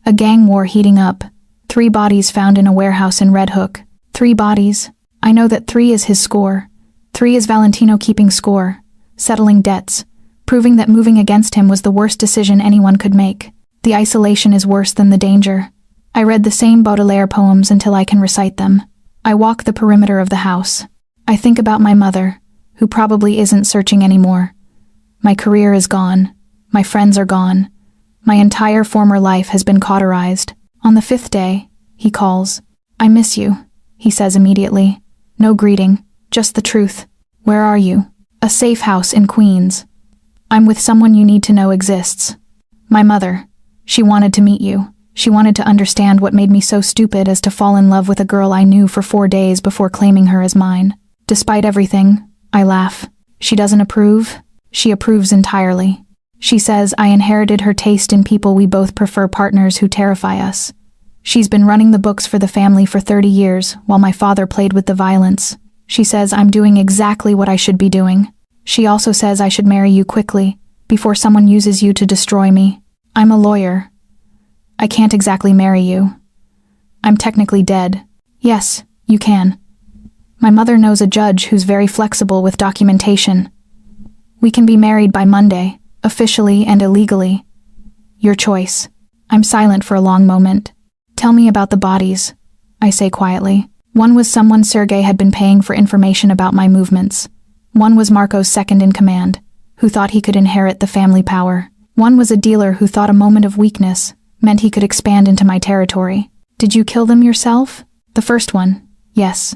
A gang war heating up. 3 bodies found in a warehouse in Red Hook. 3 bodies. I know that 3 is his score. 3 is Valentino keeping score, settling debts, proving that moving against him was the worst decision anyone could make. The isolation is worse than the danger. I read the same Baudelaire poems until I can recite them. I walk the perimeter of the house. I think about my mother, who probably isn't searching anymore. My career is gone. My friends are gone. My entire former life has been cauterized. On the 5th day, he calls. I miss you, he says immediately. No greeting, just the truth. Where are you? A safe house in Queens. I'm with someone you need to know exists. My mother. She wanted to meet you. She wanted to understand what made me so stupid as to fall in love with a girl I knew for 4 days before claiming her as mine. Despite everything, I laugh. She doesn't approve. She approves entirely. She says I inherited her taste in people we both prefer, partners who terrify us. She's been running the books for the family for 30 years, while my father played with the violence. She says I'm doing exactly what I should be doing. She also says I should marry you quickly, before someone uses you to destroy me. I'm a lawyer. I can't exactly marry you. I'm technically dead. Yes, you can. My mother knows a judge who's very flexible with documentation. We can be married by Monday, officially and illegally. Your choice. I'm silent for a long moment. Tell me about the bodies, I say quietly. One was someone Sergei had been paying for information about my movements. One was Marco's second in command, who thought he could inherit the family power. One was a dealer who thought a moment of weakness meant he could expand into my territory. Did you kill them yourself? The first one, yes.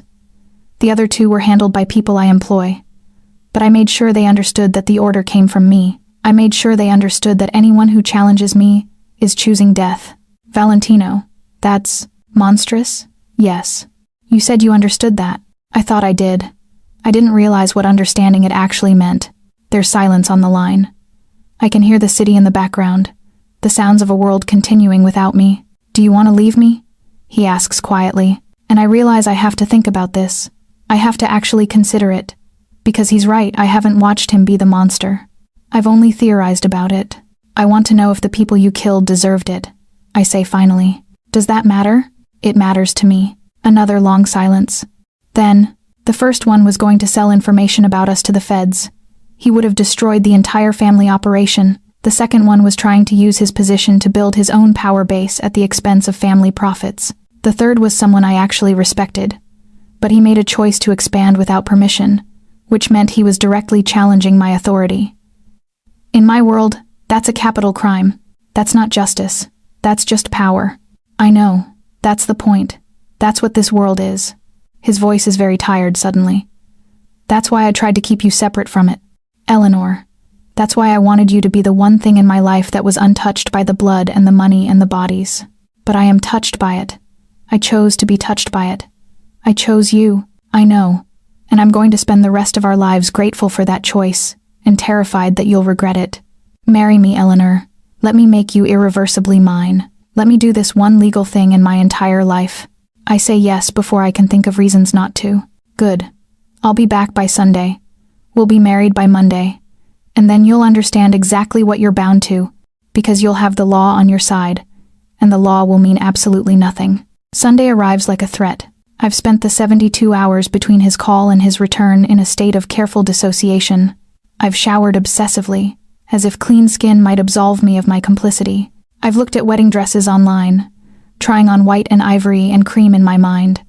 The other 2 were handled by people I employ. But I made sure they understood that the order came from me. I made sure they understood that anyone who challenges me is choosing death. Valentino, that's monstrous? Yes. You said you understood that. I thought I did. I didn't realize what understanding it actually meant. There's silence on the line. I can hear the city in the background, the sounds of a world continuing without me. Do you want to leave me? He asks quietly, and I realize I have to think about this. I have to actually consider it. Because he's right, I haven't watched him be the monster. I've only theorized about it. I want to know if the people you killed deserved it. I say finally. Does that matter? It matters to me. Another long silence. Then, the first one was going to sell information about us to the feds. He would have destroyed the entire family operation. The second one was trying to use his position to build his own power base at the expense of family profits. The third was someone I actually respected. But he made a choice to expand without permission, which meant he was directly challenging my authority. In my world, that's a capital crime. That's not justice. That's just power. I know. That's the point. That's what this world is. His voice is very tired suddenly. That's why I tried to keep you separate from it. Eleanor. That's why I wanted you to be the one thing in my life that was untouched by the blood and the money and the bodies. But I am touched by it. I chose to be touched by it. I chose you, I know, and I'm going to spend the rest of our lives grateful for that choice, and terrified that you'll regret it. Marry me, Eleanor. Let me make you irreversibly mine. Let me do this one legal thing in my entire life. I say yes before I can think of reasons not to. Good. I'll be back by Sunday. We'll be married by Monday. And then you'll understand exactly what you're bound to, because you'll have the law on your side, and the law will mean absolutely nothing. Sunday arrives like a threat. I've spent the 72 hours between his call and his return in a state of careful dissociation. I've showered obsessively, as if clean skin might absolve me of my complicity. I've looked at wedding dresses online, trying on white and ivory and cream in my mind,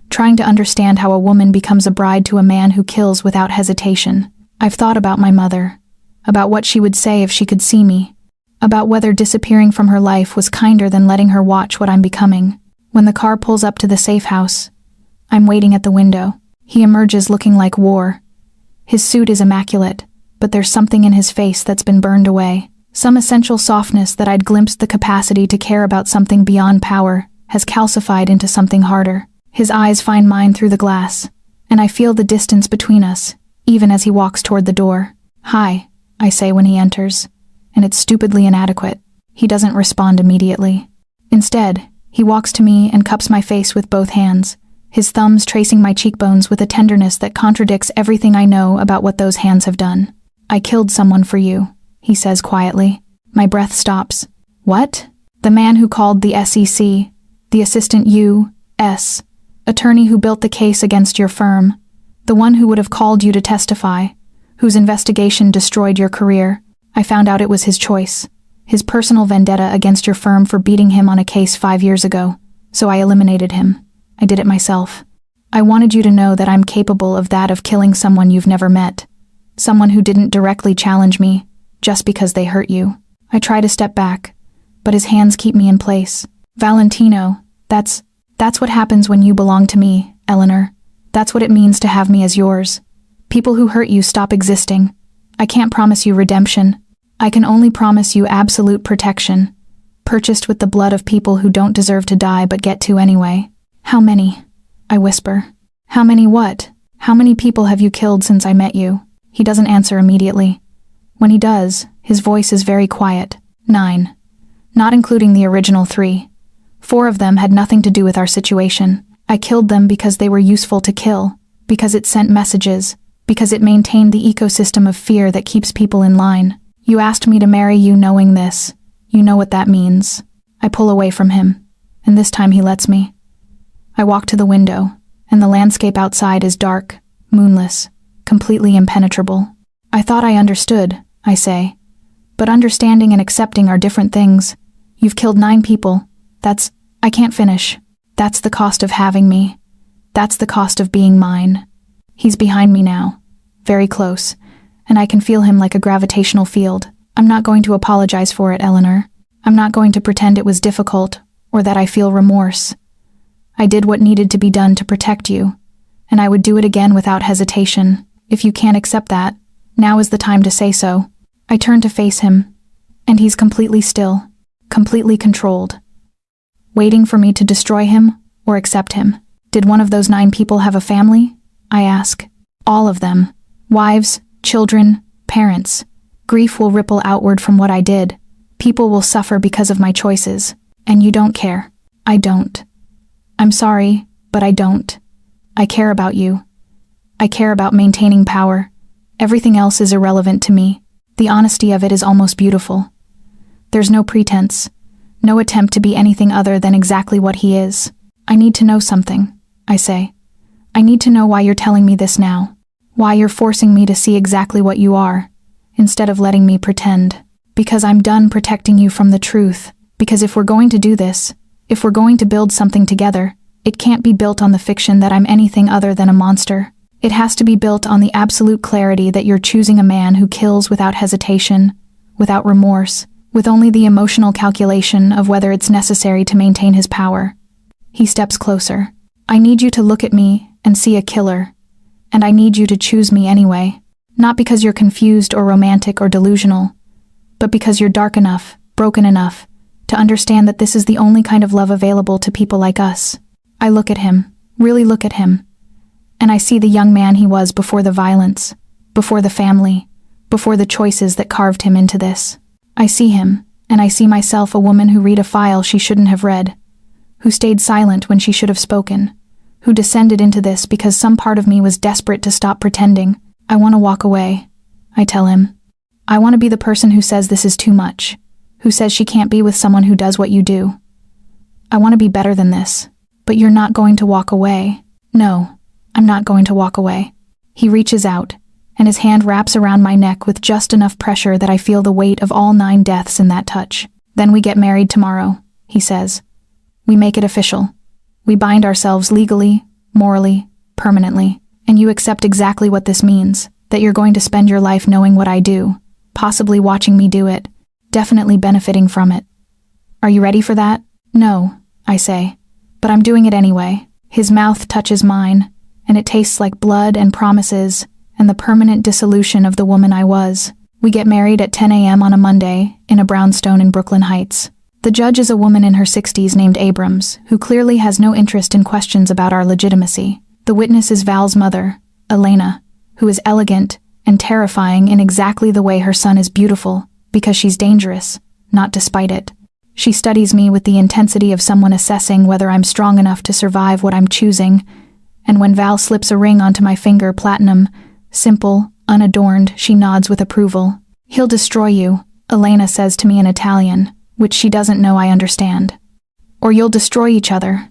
trying to understand how a woman becomes a bride to a man who kills without hesitation. I've thought about my mother, about what she would say if she could see me, about whether disappearing from her life was kinder than letting her watch what I'm becoming. When the car pulls up to the safe house, I'm waiting at the window. He emerges looking like war. His suit is immaculate, but there's something in his face that's been burned away. Some essential softness that I'd glimpsed the capacity to care about something beyond power has calcified into something harder. His eyes find mine through the glass, and I feel the distance between us, even as he walks toward the door. Hi, I say when he enters, and it's stupidly inadequate. He doesn't respond immediately. Instead, he walks to me and cups my face with both hands, his thumbs tracing my cheekbones with a tenderness that contradicts everything I know about what those hands have done. I killed someone for you, he says quietly. My breath stops. What? The man who called the SEC, the assistant U.S. attorney who built the case against your firm, the one who would have called you to testify, whose investigation destroyed your career. I found out it was his choice, his personal vendetta against your firm for beating him on a case 5 years ago, so I eliminated him. I did it myself. I wanted you to know that I'm capable of that, of killing someone you've never met, someone who didn't directly challenge me just because they hurt you. I try to step back, but his hands keep me in place. Valentino, that's what happens when you belong to me, Eleanor. That's what it means to have me as yours. People who hurt you stop existing. I can't promise you redemption. I can only promise you absolute protection, purchased with the blood of people who don't deserve to die but get to anyway. How many? I whisper. How many what? How many people have you killed since I met you? He doesn't answer immediately. When he does, his voice is very quiet. 9. Not including the original 3. 4 of them had nothing to do with our situation. I killed them because they were useful to kill, because it sent messages, because it maintained the ecosystem of fear that keeps people in line. You asked me to marry you knowing this. You know what that means. I pull away from him, and this time he lets me. I walk to the window, and the landscape outside is dark, moonless, completely impenetrable. I thought I understood, I say. But understanding and accepting are different things. You've killed 9 people. I can't finish. That's the cost of having me. That's the cost of being mine. He's behind me now, very close, and I can feel him like a gravitational field. I'm not going to apologize for it, Eleanor. I'm not going to pretend it was difficult, or that I feel remorse. I did what needed to be done to protect you, and I would do it again without hesitation. If you can't accept that, now is the time to say so. I turn to face him, and he's completely still, completely controlled, waiting for me to destroy him or accept him. Did one of those 9 people have a family? I ask. All of them. Wives, children, parents. Grief will ripple outward from what I did. People will suffer because of my choices. And you don't care. I don't. I'm sorry, but I don't. I care about you. I care about maintaining power. Everything else is irrelevant to me. The honesty of it is almost beautiful. There's no pretense, no attempt to be anything other than exactly what he is. I need to know something, I say. I need to know why you're telling me this now. Why you're forcing me to see exactly what you are, instead of letting me pretend. Because I'm done protecting you from the truth. Because if we're going to do this, if we're going to build something together, it can't be built on the fiction that I'm anything other than a monster. It has to be built on the absolute clarity that you're choosing a man who kills without hesitation, without remorse, with only the emotional calculation of whether it's necessary to maintain his power. He steps closer. I need you to look at me and see a killer. And I need you to choose me anyway. Not because you're confused or romantic or delusional, but because you're dark enough, broken enough, to understand that this is the only kind of love available to people like us. I look at him, really look at him, and I see the young man he was before the violence, before the family, before the choices that carved him into this. I see him, and I see myself, a woman who read a file she shouldn't have read, who stayed silent when she should have spoken, who descended into this because some part of me was desperate to stop pretending. I want to walk away, I tell him. I want to be the person who says this is too much, who says she can't be with someone who does what you do. I want to be better than this, but you're not going to walk away. No, I'm not going to walk away. He reaches out, and his hand wraps around my neck with just enough pressure that I feel the weight of all 9 deaths in that touch. Then we get married tomorrow, he says. We make it official. We bind ourselves legally, morally, permanently, and you accept exactly what this means, that you're going to spend your life knowing what I do, possibly watching me do it, definitely benefiting from it. Are you ready for that? No, I say, but I'm doing it anyway. His mouth touches mine, and it tastes like blood and promises and the permanent dissolution of the woman I was. We get married at 10 a.m. on a Monday in a brownstone in Brooklyn Heights. The judge is a woman in her 60s named Abrams, who clearly has no interest in questions about our legitimacy. The witness is Val's mother, Elena, who is elegant and terrifying in exactly the way her son is beautiful, because she's dangerous, not despite it. She studies me with the intensity of someone assessing whether I'm strong enough to survive what I'm choosing, and when Val slips a ring onto my finger, platinum, simple, unadorned, she nods with approval. He'll destroy you, Elena says to me in Italian, which she doesn't know I understand. Or you'll destroy each other.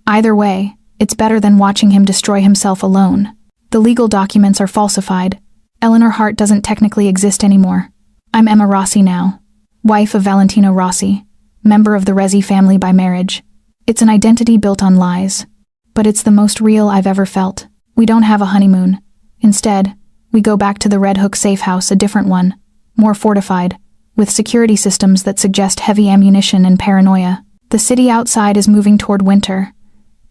Either way, it's better than watching him destroy himself alone. The legal documents are falsified. Eleanor Hart doesn't technically exist anymore. I'm Emma Rossi now, wife of Valentino Rossi, member of the Resi family by marriage. It's an identity built on lies, but it's the most real I've ever felt. We don't have a honeymoon. Instead, we go back to the Red Hook safe house, a different one, more fortified, with security systems that suggest heavy ammunition and paranoia. The city outside is moving toward winter,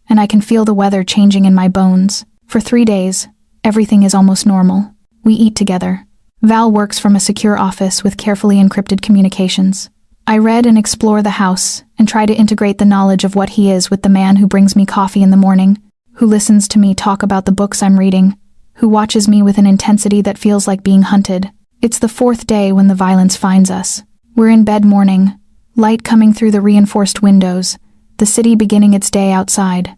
and I can feel the weather changing in my bones. For 3 days, everything is almost normal. We eat together. Val works from a secure office with carefully encrypted communications. I read and explore the house and try to integrate the knowledge of what he is with the man who brings me coffee in the morning, who listens to me talk about the books I'm reading, who watches me with an intensity that feels like being hunted. It's the 4th day when the violence finds us. We're in bed mourning, light coming through the reinforced windows, the city beginning its day outside.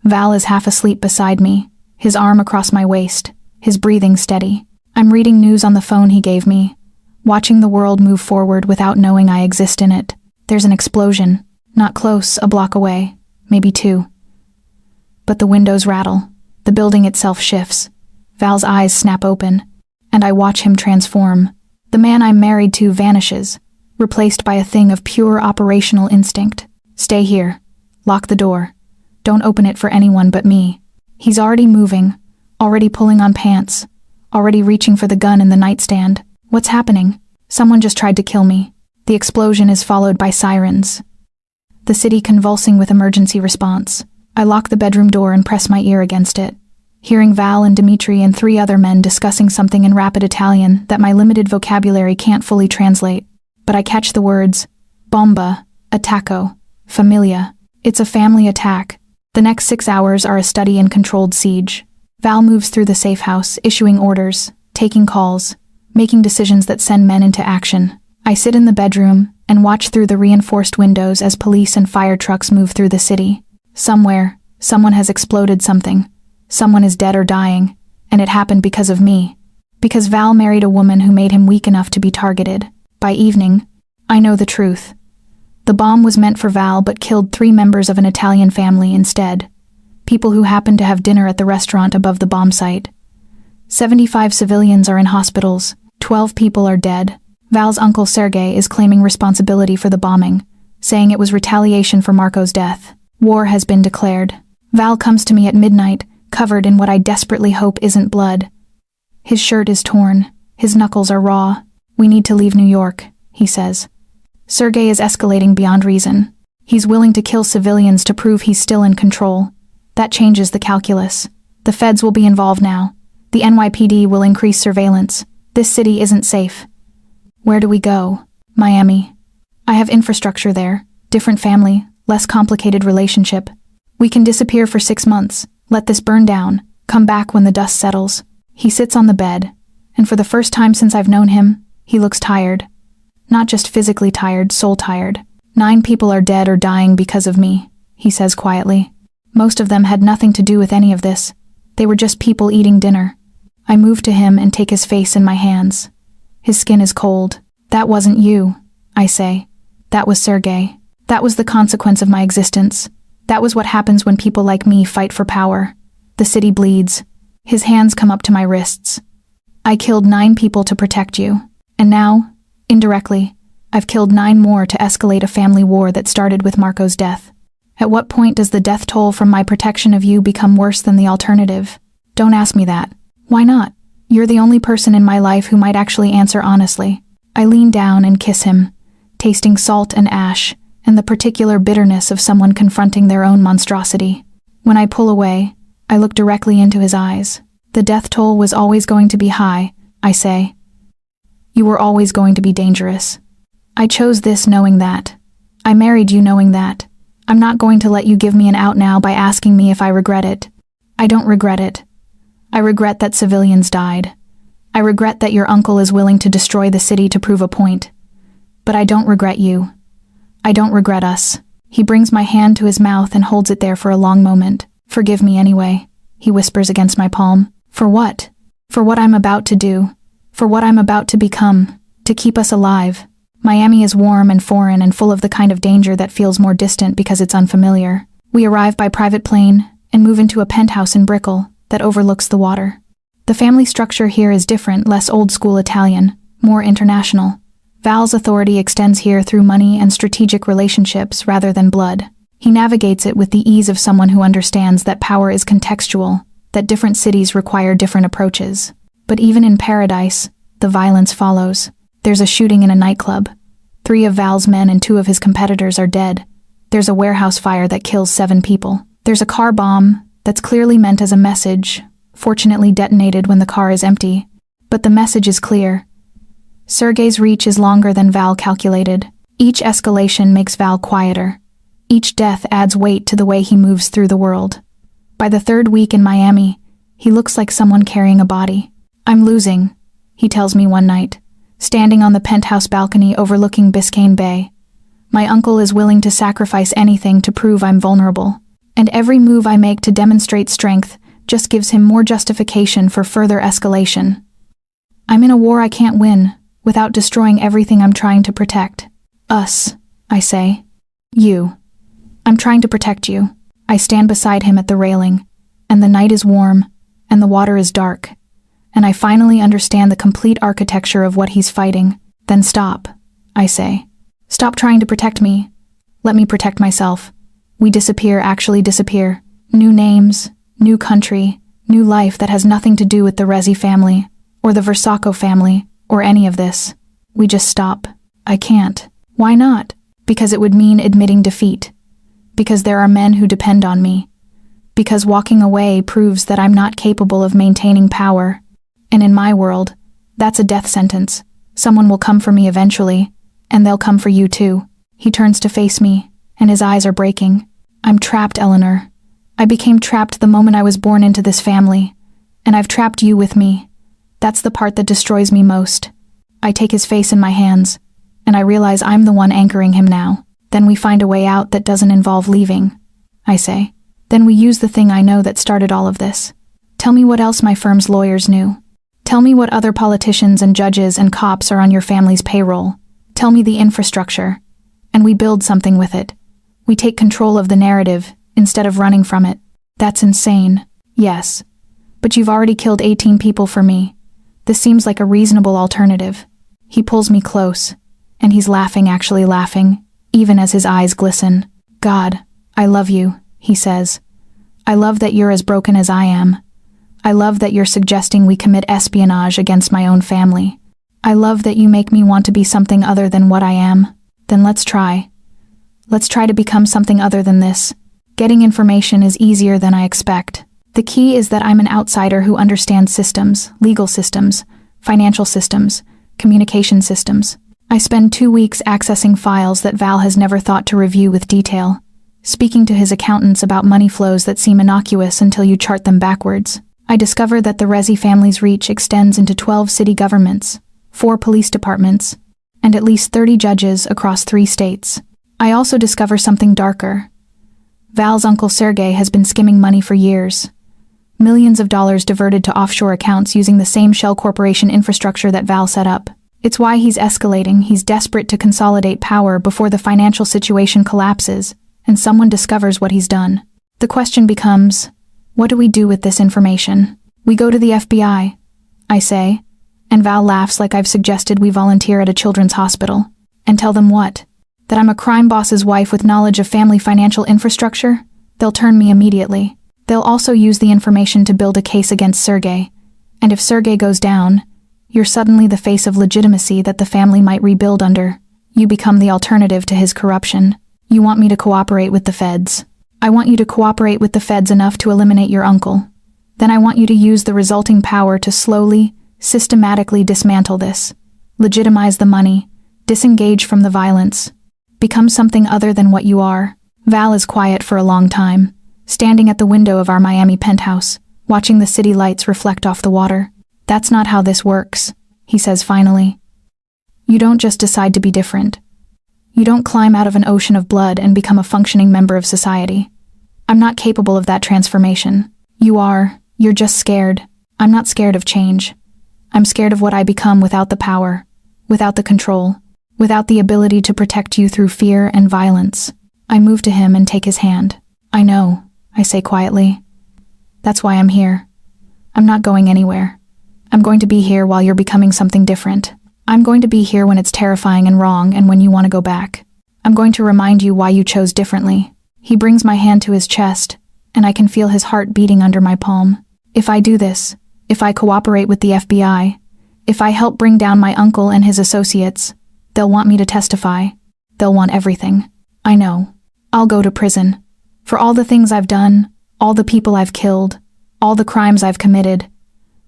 Val is half asleep beside me, his arm across my waist, his breathing steady. I'm reading news on the phone he gave me, watching the world move forward without knowing I exist in it. There's an explosion, not close, a block away, maybe 2. But the windows rattle, the building itself shifts. Val's eyes snap open, and I watch him transform. The man I'm married to vanishes, replaced by a thing of pure operational instinct. Stay here. Lock the door. Don't open it for anyone but me. He's already moving, already pulling on pants, already reaching for the gun in the nightstand. What's happening? Someone just tried to kill me. The explosion is followed by sirens. The city convulsing with emergency response. I lock the bedroom door and press my ear against it, hearing Val and Dimitri and 3 other men discussing something in rapid Italian that my limited vocabulary can't fully translate. But I catch the words, bomba, attacco, familia. It's a family attack. The next 6 hours are a study in controlled siege. Val moves through the safe house, issuing orders, taking calls, making decisions that send men into action. I sit in the bedroom and watch through the reinforced windows as police and fire trucks move through the city. Somewhere, someone has exploded something. Someone is dead or dying, and it happened because of me. Because Val married a woman who made him weak enough to be targeted. By evening, I know the truth. The bomb was meant for Val but killed 3 members of an Italian family instead. People who happened to have dinner at the restaurant above the bomb site. 75 civilians are in hospitals. 12 people are dead. Val's uncle Sergei is claiming responsibility for the bombing, saying it was retaliation for Marco's death. War has been declared. Val comes to me at midnight, covered in what I desperately hope isn't blood. His shirt is torn. His knuckles are raw. We need to leave New York, he says. Sergei is escalating beyond reason. He's willing to kill civilians to prove he's still in control. That changes the calculus. The feds will be involved now. The NYPD will increase surveillance. This city isn't safe. Where do we go? Miami. I have infrastructure there. Different family, less complicated relationship. We can disappear for 6 months, let this burn down, come back when the dust settles. He sits on the bed, and for the first time since I've known him, he looks tired. Not just physically tired, soul tired. 9 people are dead or dying because of me, he says quietly. Most of them had nothing to do with any of this. They were just people eating dinner. I move to him and take his face in my hands. His skin is cold. That wasn't you, I say. That was Sergei. That was the consequence of my existence. That was what happens when people like me fight for power. The city bleeds. His hands come up to my wrists. I killed 9 people to protect you. And now, indirectly, I've killed 9 more to escalate a family war that started with Marco's death. At what point does the death toll from my protection of you become worse than the alternative? Don't ask me that. Why not? You're the only person in my life who might actually answer honestly. I lean down and kiss him, tasting salt and ash, and the particular bitterness of someone confronting their own monstrosity. When I pull away, I look directly into his eyes. The death toll was always going to be high, I say. You were always going to be dangerous. I chose this knowing that. I married you knowing that. I'm not going to let you give me an out now by asking me if I regret it. I don't regret it. I regret that civilians died. I regret that your uncle is willing to destroy the city to prove a point. But I don't regret you. I don't regret us. He brings my hand to his mouth and holds it there for a long moment. Forgive me anyway, he whispers against my palm. For what? For what I'm about to do. For what I'm about to become. To keep us alive. Miami is warm and foreign and full of the kind of danger that feels more distant because it's unfamiliar. We arrive by private plane and move into a penthouse in Brickell that overlooks the water. The family structure here is different, less old-school Italian, more international. Val's authority extends here through money and strategic relationships rather than blood. He navigates it with the ease of someone who understands that power is contextual, that different cities require different approaches. But even in paradise, the violence follows. There's a shooting in a nightclub. 3 of Val's men and 2 of his competitors are dead. There's a warehouse fire that kills 7 people. There's a car bomb that's clearly meant as a message, fortunately detonated when the car is empty. But the message is clear. Sergei's reach is longer than Val calculated. Each escalation makes Val quieter. Each death adds weight to the way he moves through the world. By the 3rd week in Miami, he looks like someone carrying a body. I'm losing, he tells me one night, standing on the penthouse balcony overlooking Biscayne Bay. My uncle is willing to sacrifice anything to prove I'm vulnerable. And every move I make to demonstrate strength just gives him more justification for further escalation. I'm in a war I can't win without destroying everything I'm trying to protect. Us, I say. You. I'm trying to protect you. I stand beside him at the railing, and the night is warm, and the water is dark, and I finally understand the complete architecture of what he's fighting. Then stop, I say. Stop trying to protect me. Let me protect myself. We disappear, actually disappear. New names, new country, new life that has nothing to do with the Resi family, or the Versacco family, or any of this. We just stop. I can't. Why not? Because it would mean admitting defeat. Because there are men who depend on me. Because walking away proves that I'm not capable of maintaining power. And in my world, that's a death sentence. Someone will come for me eventually, and they'll come for you too. He turns to face me, and his eyes are breaking. I'm trapped, Eleanor. I became trapped the moment I was born into this family, and I've trapped you with me. That's the part that destroys me most. I take his face in my hands, and I realize I'm the one anchoring him now. Then we find a way out that doesn't involve leaving, I say. Then we use the thing I know that started all of this. Tell me what else my firm's lawyers knew. Tell me what other politicians and judges and cops are on your family's payroll. Tell me the infrastructure. And we build something with it. We take control of the narrative instead of running from it. That's insane. Yes. But you've already killed 18 people for me. This seems like a reasonable alternative. He pulls me close, and he's laughing, actually laughing, even as his eyes glisten. God, I love you, he says. I love that you're as broken as I am. I love that you're suggesting we commit espionage against my own family. I love that you make me want to be something other than what I am. Then let's try. Let's try to become something other than this. Getting information is easier than I expect. The key is that I'm an outsider who understands systems, legal systems, financial systems, communication systems. I spend 2 weeks accessing files that Val has never thought to review with detail, speaking to his accountants about money flows that seem innocuous until you chart them backwards. I discover that the Rezi family's reach extends into 12 city governments, 4 police departments, and at least 30 judges across 3 states. I also discover something darker. Val's uncle Sergey has been skimming money for years. Millions of dollars diverted to offshore accounts using the same shell corporation infrastructure that Val set up. It's why he's escalating. He's desperate to consolidate power before the financial situation collapses and someone discovers what he's done. The question becomes, what do we do with this information? We go to the FBI, I say, and Val laughs like I've suggested we volunteer at a children's hospital. And tell them what? That I'm a crime boss's wife with knowledge of family financial infrastructure? They'll turn me immediately. They'll also use the information to build a case against Sergey. And if Sergey goes down, you're suddenly the face of legitimacy that the family might rebuild under. You become the alternative to his corruption. You want me to cooperate with the feds. I want you to cooperate with the feds enough to eliminate your uncle. Then I want you to use the resulting power to slowly, systematically dismantle this. Legitimize the money. Disengage from the violence. Become something other than what you are. Val is quiet for a long time, standing at the window of our Miami penthouse, watching the city lights reflect off the water. That's not how this works, he says finally. You don't just decide to be different. You don't climb out of an ocean of blood and become a functioning member of society. I'm not capable of that transformation. You are. You're just scared. I'm not scared of change. I'm scared of what I become without the power, without the control, without the ability to protect you through fear and violence. I move to him and take his hand. I know, I say quietly. That's why I'm here. I'm not going anywhere. I'm going to be here while you're becoming something different. I'm going to be here when it's terrifying and wrong and when you want to go back. I'm going to remind you why you chose differently. He brings my hand to his chest, and I can feel his heart beating under my palm. If I do this, if I cooperate with the FBI, if I help bring down my uncle and his associates, they'll want me to testify. They'll want everything. I know. I'll go to prison. For all the things I've done, all the people I've killed, all the crimes I've committed.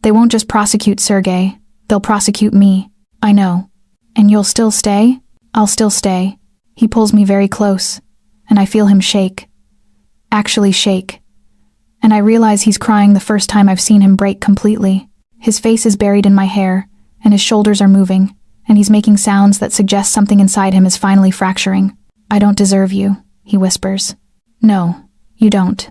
They won't just prosecute Sergey, they'll prosecute me. I know. And you'll still stay? I'll still stay. He pulls me very close, and I feel him shake. Actually shake. And I realize he's crying the first time I've seen him break completely. His face is buried in my hair, and his shoulders are moving, and he's making sounds that suggest something inside him is finally fracturing. I don't deserve you, he whispers. No, you don't.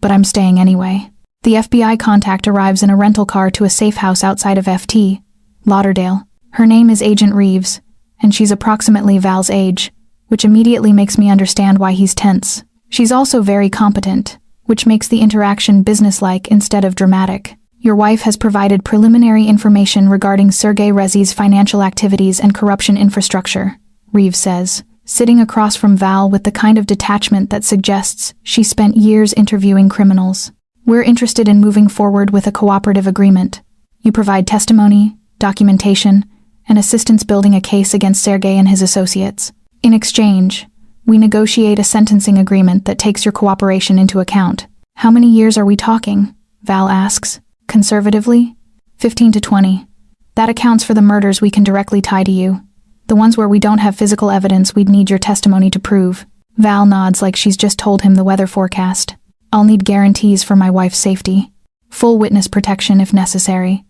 But I'm staying anyway. The FBI contact arrives in a rental car to a safe house outside of FT, Lauderdale. Her name is Agent Reeves, and she's approximately Val's age, which immediately makes me understand why he's tense. She's also very competent, which makes the interaction businesslike instead of dramatic. Your wife has provided preliminary information regarding Sergey Rezi's financial activities and corruption infrastructure, Reeves says, sitting across from Val with the kind of detachment that suggests she spent years interviewing criminals. We're interested in moving forward with a cooperative agreement. You provide testimony, documentation, and assistance building a case against Sergey and his associates. In exchange, we negotiate a sentencing agreement that takes your cooperation into account. How many years are we talking? Val asks. Conservatively? 15 to 20. That accounts for the murders we can directly tie to you. The ones where we don't have physical evidence we'd need your testimony to prove. Val nods like she's just told him the weather forecast. I'll need guarantees for my wife's safety. Full witness protection if necessary.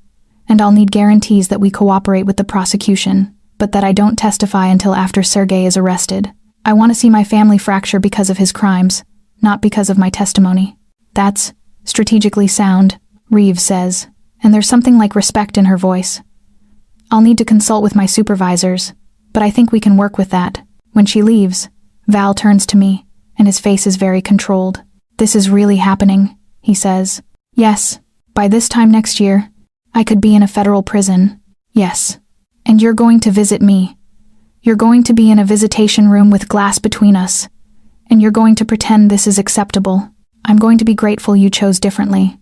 And I'll need guarantees that we cooperate with the prosecution, but that I don't testify until after Sergey is arrested. I want to see my family fracture because of his crimes, not because of my testimony. That's strategically sound, Reeves says, and there's something like respect in her voice. I'll need to consult with my supervisors, but I think we can work with that. When she leaves, Val turns to me, and his face is very controlled. This is really happening, he says. Yes, by this time next year, I could be in a federal prison. Yes. And you're going to visit me. You're going to be in a visitation room with glass between us. And you're going to pretend this is acceptable. I'm going to be grateful you chose differently.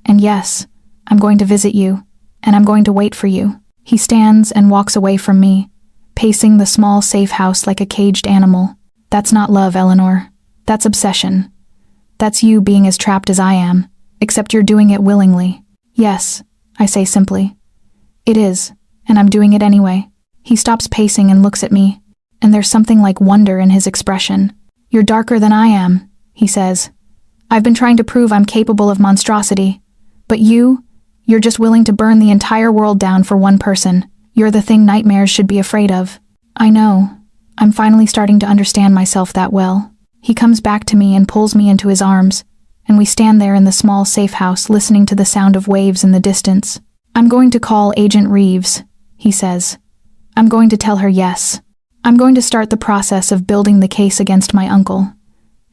And yes, I'm going to visit you. And I'm going to wait for you. He stands and walks away from me, pacing the small safe house like a caged animal. That's not love, Eleanor. That's obsession. That's you being as trapped as I am, except you're doing it willingly. Yes, I say simply. It is, and I'm doing it anyway. He stops pacing and looks at me, and there's something like wonder in his expression. You're darker than I am, he says. I've been trying to prove I'm capable of monstrosity. But you're just willing to burn the entire world down for one person. You're the thing nightmares should be afraid of. I know. I'm finally starting to understand myself that well. He comes back to me and pulls me into his arms, and we stand there in the small safe house listening to the sound of waves in the distance. I'm going to call Agent Reeves, he says. I'm going to tell her yes. I'm going to start the process of building the case against my uncle.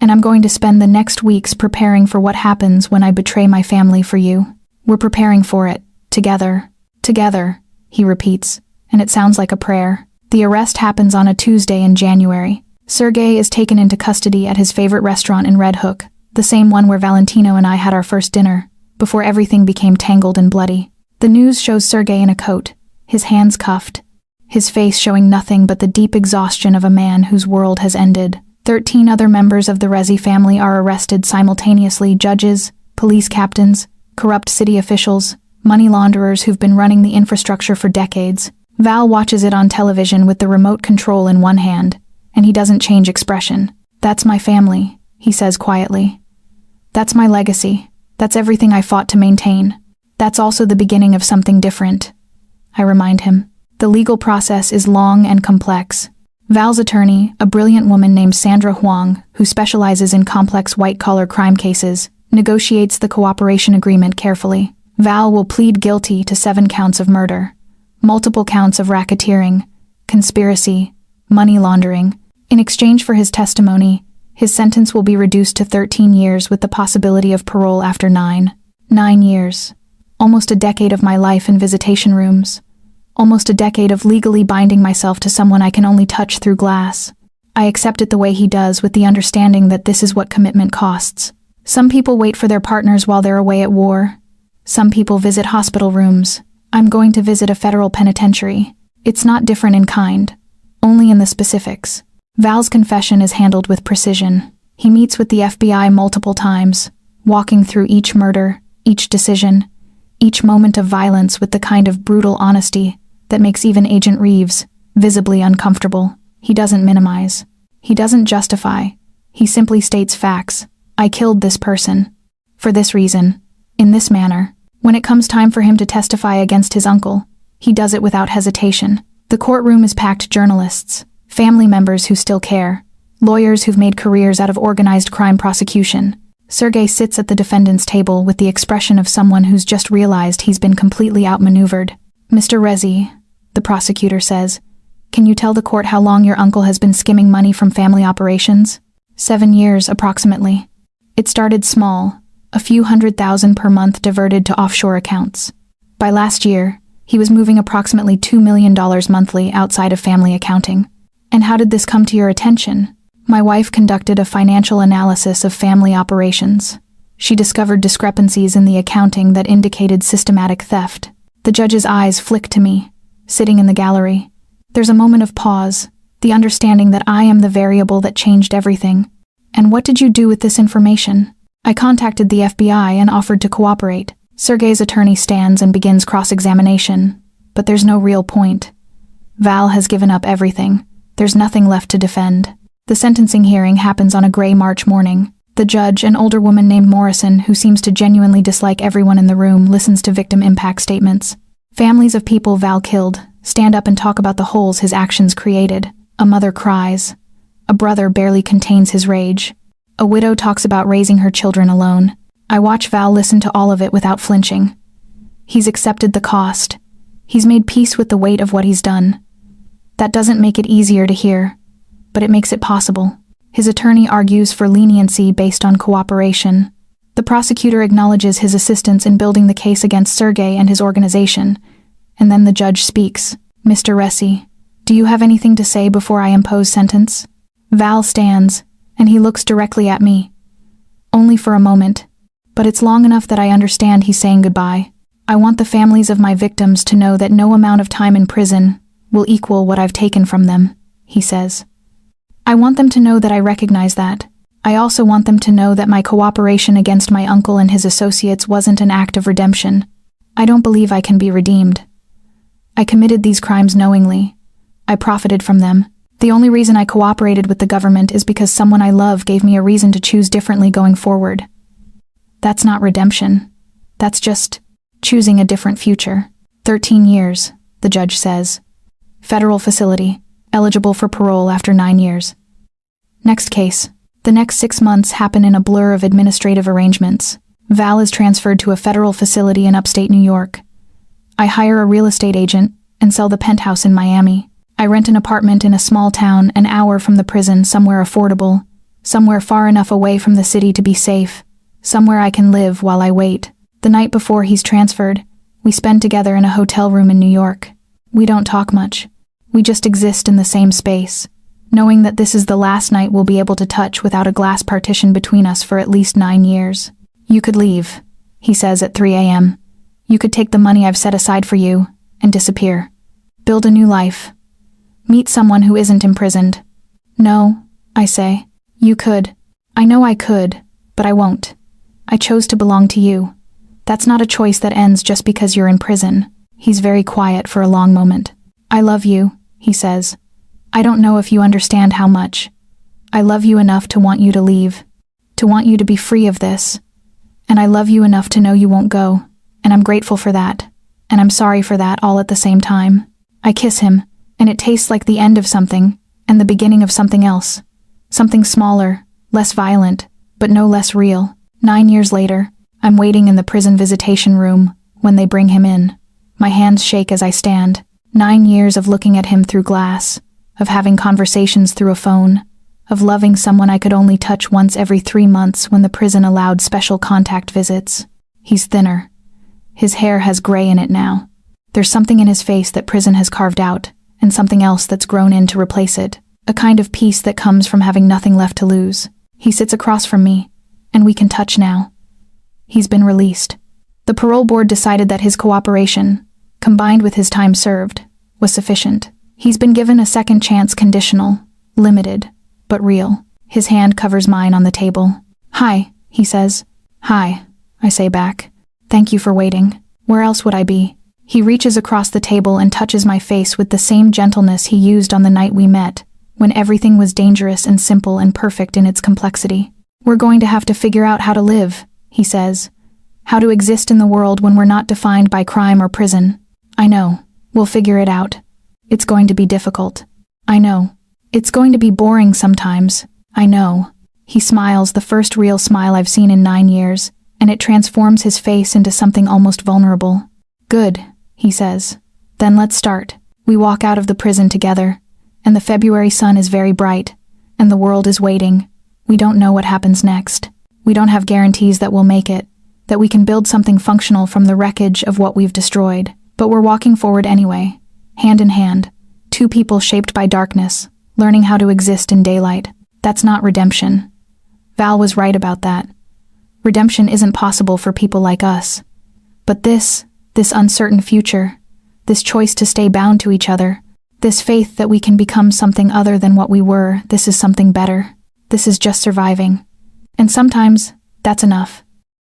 And I'm going to spend the next weeks preparing for what happens when I betray my family for you. We're preparing for it. Together. Together, he repeats, and it sounds like a prayer. The arrest happens on a Tuesday in January. Sergei is taken into custody at his favorite restaurant in Red Hook, the same one where Valentino and I had our first dinner, before everything became tangled and bloody. The news shows Sergei in a coat, his hands cuffed, his face showing nothing but the deep exhaustion of a man whose world has ended. 13 other members of the Rezi family are arrested simultaneously: judges, police captains, corrupt city officials, money launderers who've been running the infrastructure for decades. Val watches it on television with the remote control in one hand, and he doesn't change expression. That's my family, he says quietly. That's my legacy. That's everything I fought to maintain. That's also the beginning of something different. I remind him. The legal process is long and complex. Val's attorney, a brilliant woman named Sandra Huang, who specializes in complex white-collar crime cases, negotiates the cooperation agreement carefully. Val will plead guilty to 7 counts of murder, multiple counts of racketeering, conspiracy, money laundering. In exchange for his testimony, his sentence will be reduced to 13 years with the possibility of parole after 9. 9 years. Almost a decade of my life in visitation rooms. Almost a decade of legally binding myself to someone I can only touch through glass. I accept it the way he does, with the understanding that this is what commitment costs. Some people wait for their partners while they're away at war. Some people visit hospital rooms. I'm going to visit a federal penitentiary. It's not different in kind, only in the specifics. Val's confession is handled with precision. He meets with the FBI multiple times, walking through each murder, each decision, each moment of violence with the kind of brutal honesty that makes even Agent Reeves visibly uncomfortable. He doesn't minimize. He doesn't justify. He simply states facts. I killed this person. For this reason. In this manner. When it comes time for him to testify against his uncle, he does it without hesitation. The courtroom is packed: journalists, family members who still care, lawyers who've made careers out of organized crime prosecution. Sergei sits at the defendant's table with the expression of someone who's just realized he's been completely outmaneuvered. Mr. Rezi, the prosecutor says, can you tell the court how long your uncle has been skimming money from family operations? 7 years, approximately. It started small, a few $100,000 per month diverted to offshore accounts. By last year, he was moving approximately $2 million monthly outside of family accounting. And how did this come to your attention? My wife conducted a financial analysis of family operations. She discovered discrepancies in the accounting that indicated systematic theft. The judge's eyes flick to me, sitting in the gallery. There's a moment of pause, the understanding that I am the variable that changed everything. And what did you do with this information? I contacted the FBI and offered to cooperate. Sergei's attorney stands and begins cross-examination, but there's no real point. Val has given up everything. There's nothing left to defend. The sentencing hearing happens on a gray March morning. The judge, an older woman named Morrison, who seems to genuinely dislike everyone in the room, listens to victim impact statements. Families of people Val killed stand up and talk about the holes his actions created. A mother cries. A brother barely contains his rage. A widow talks about raising her children alone. I watch Val listen to all of it without flinching. He's accepted the cost. He's made peace with the weight of what he's done. That doesn't make it easier to hear, but it makes it possible. His attorney argues for leniency based on cooperation. The prosecutor acknowledges his assistance in building the case against Sergei and his organization, and then the judge speaks. Mr. Rezi, do you have anything to say before I impose sentence? Val stands, and he looks directly at me. Only for a moment, but it's long enough that I understand he's saying goodbye. I want the families of my victims to know that no amount of time in prison will equal what I've taken from them, he says. I want them to know that I recognize that. I also want them to know that my cooperation against my uncle and his associates wasn't an act of redemption. I don't believe I can be redeemed. I committed these crimes knowingly. I profited from them. The only reason I cooperated with the government is because someone I love gave me a reason to choose differently going forward. That's not redemption. That's just choosing a different future. 13 years, the judge says. Federal facility, eligible for parole after 9 years. Next case. The next 6 months happen in a blur of administrative arrangements. Val is transferred to a federal facility in upstate New York. I hire a real estate agent and sell the penthouse in Miami. I rent an apartment in a small town an hour from the prison, somewhere affordable, somewhere far enough away from the city to be safe, somewhere I can live while I wait. The night before he's transferred, we spend together in a hotel room in New York. We don't talk much. We just exist in the same space, knowing that this is the last night we'll be able to touch without a glass partition between us for at least 9 years. You could leave, he says at 3 a.m. You could take the money I've set aside for you and disappear. Build a new life. Meet someone who isn't imprisoned. No, I say. You could. I know I could, but I won't. I chose to belong to you. That's not a choice that ends just because you're in prison. He's very quiet for a long moment. I love you, he says. I don't know if you understand how much. I love you enough to want you to leave, to want you to be free of this. And I love you enough to know you won't go, and I'm grateful for that, and I'm sorry for that all at the same time. I kiss him, and it tastes like the end of something, and the beginning of something else. Something smaller, less violent, but no less real. 9 years later, I'm waiting in the prison visitation room when they bring him in. My hands shake as I stand. 9 years of looking at him through glass, of having conversations through a phone, of loving someone I could only touch once every 3 months when the prison allowed special contact visits. He's thinner. His hair has gray in it now. There's something in his face that prison has carved out, and something else that's grown in to replace it. A kind of peace that comes from having nothing left to lose. He sits across from me, and we can touch now. He's been released. The parole board decided that his cooperation, combined with his time served, was sufficient. He's been given a second chance, conditional, limited, but real. His hand covers mine on the table. Hi, he says. Hi, I say back. Thank you for waiting. Where else would I be? He reaches across the table and touches my face with the same gentleness he used on the night we met, when everything was dangerous and simple and perfect in its complexity. We're going to have to figure out how to live, he says. How to exist in the world when we're not defined by crime or prison. I know. We'll figure it out. It's going to be difficult. I know. It's going to be boring sometimes. I know. He smiles, the first real smile I've seen in 9 years, and it transforms his face into something almost vulnerable. Good, he says. Then let's start. We walk out of the prison together, and the February sun is very bright, and the world is waiting. We don't know what happens next. We don't have guarantees that we'll make it, that we can build something functional from the wreckage of what we've destroyed. But we're walking forward anyway, hand in hand, two people shaped by darkness, learning how to exist in daylight. That's not redemption. Val was right about that. Redemption isn't possible for people like us. But this uncertain future, this choice to stay bound to each other, this faith that we can become something other than what we were, this is something better. This is just surviving. And sometimes, that's enough.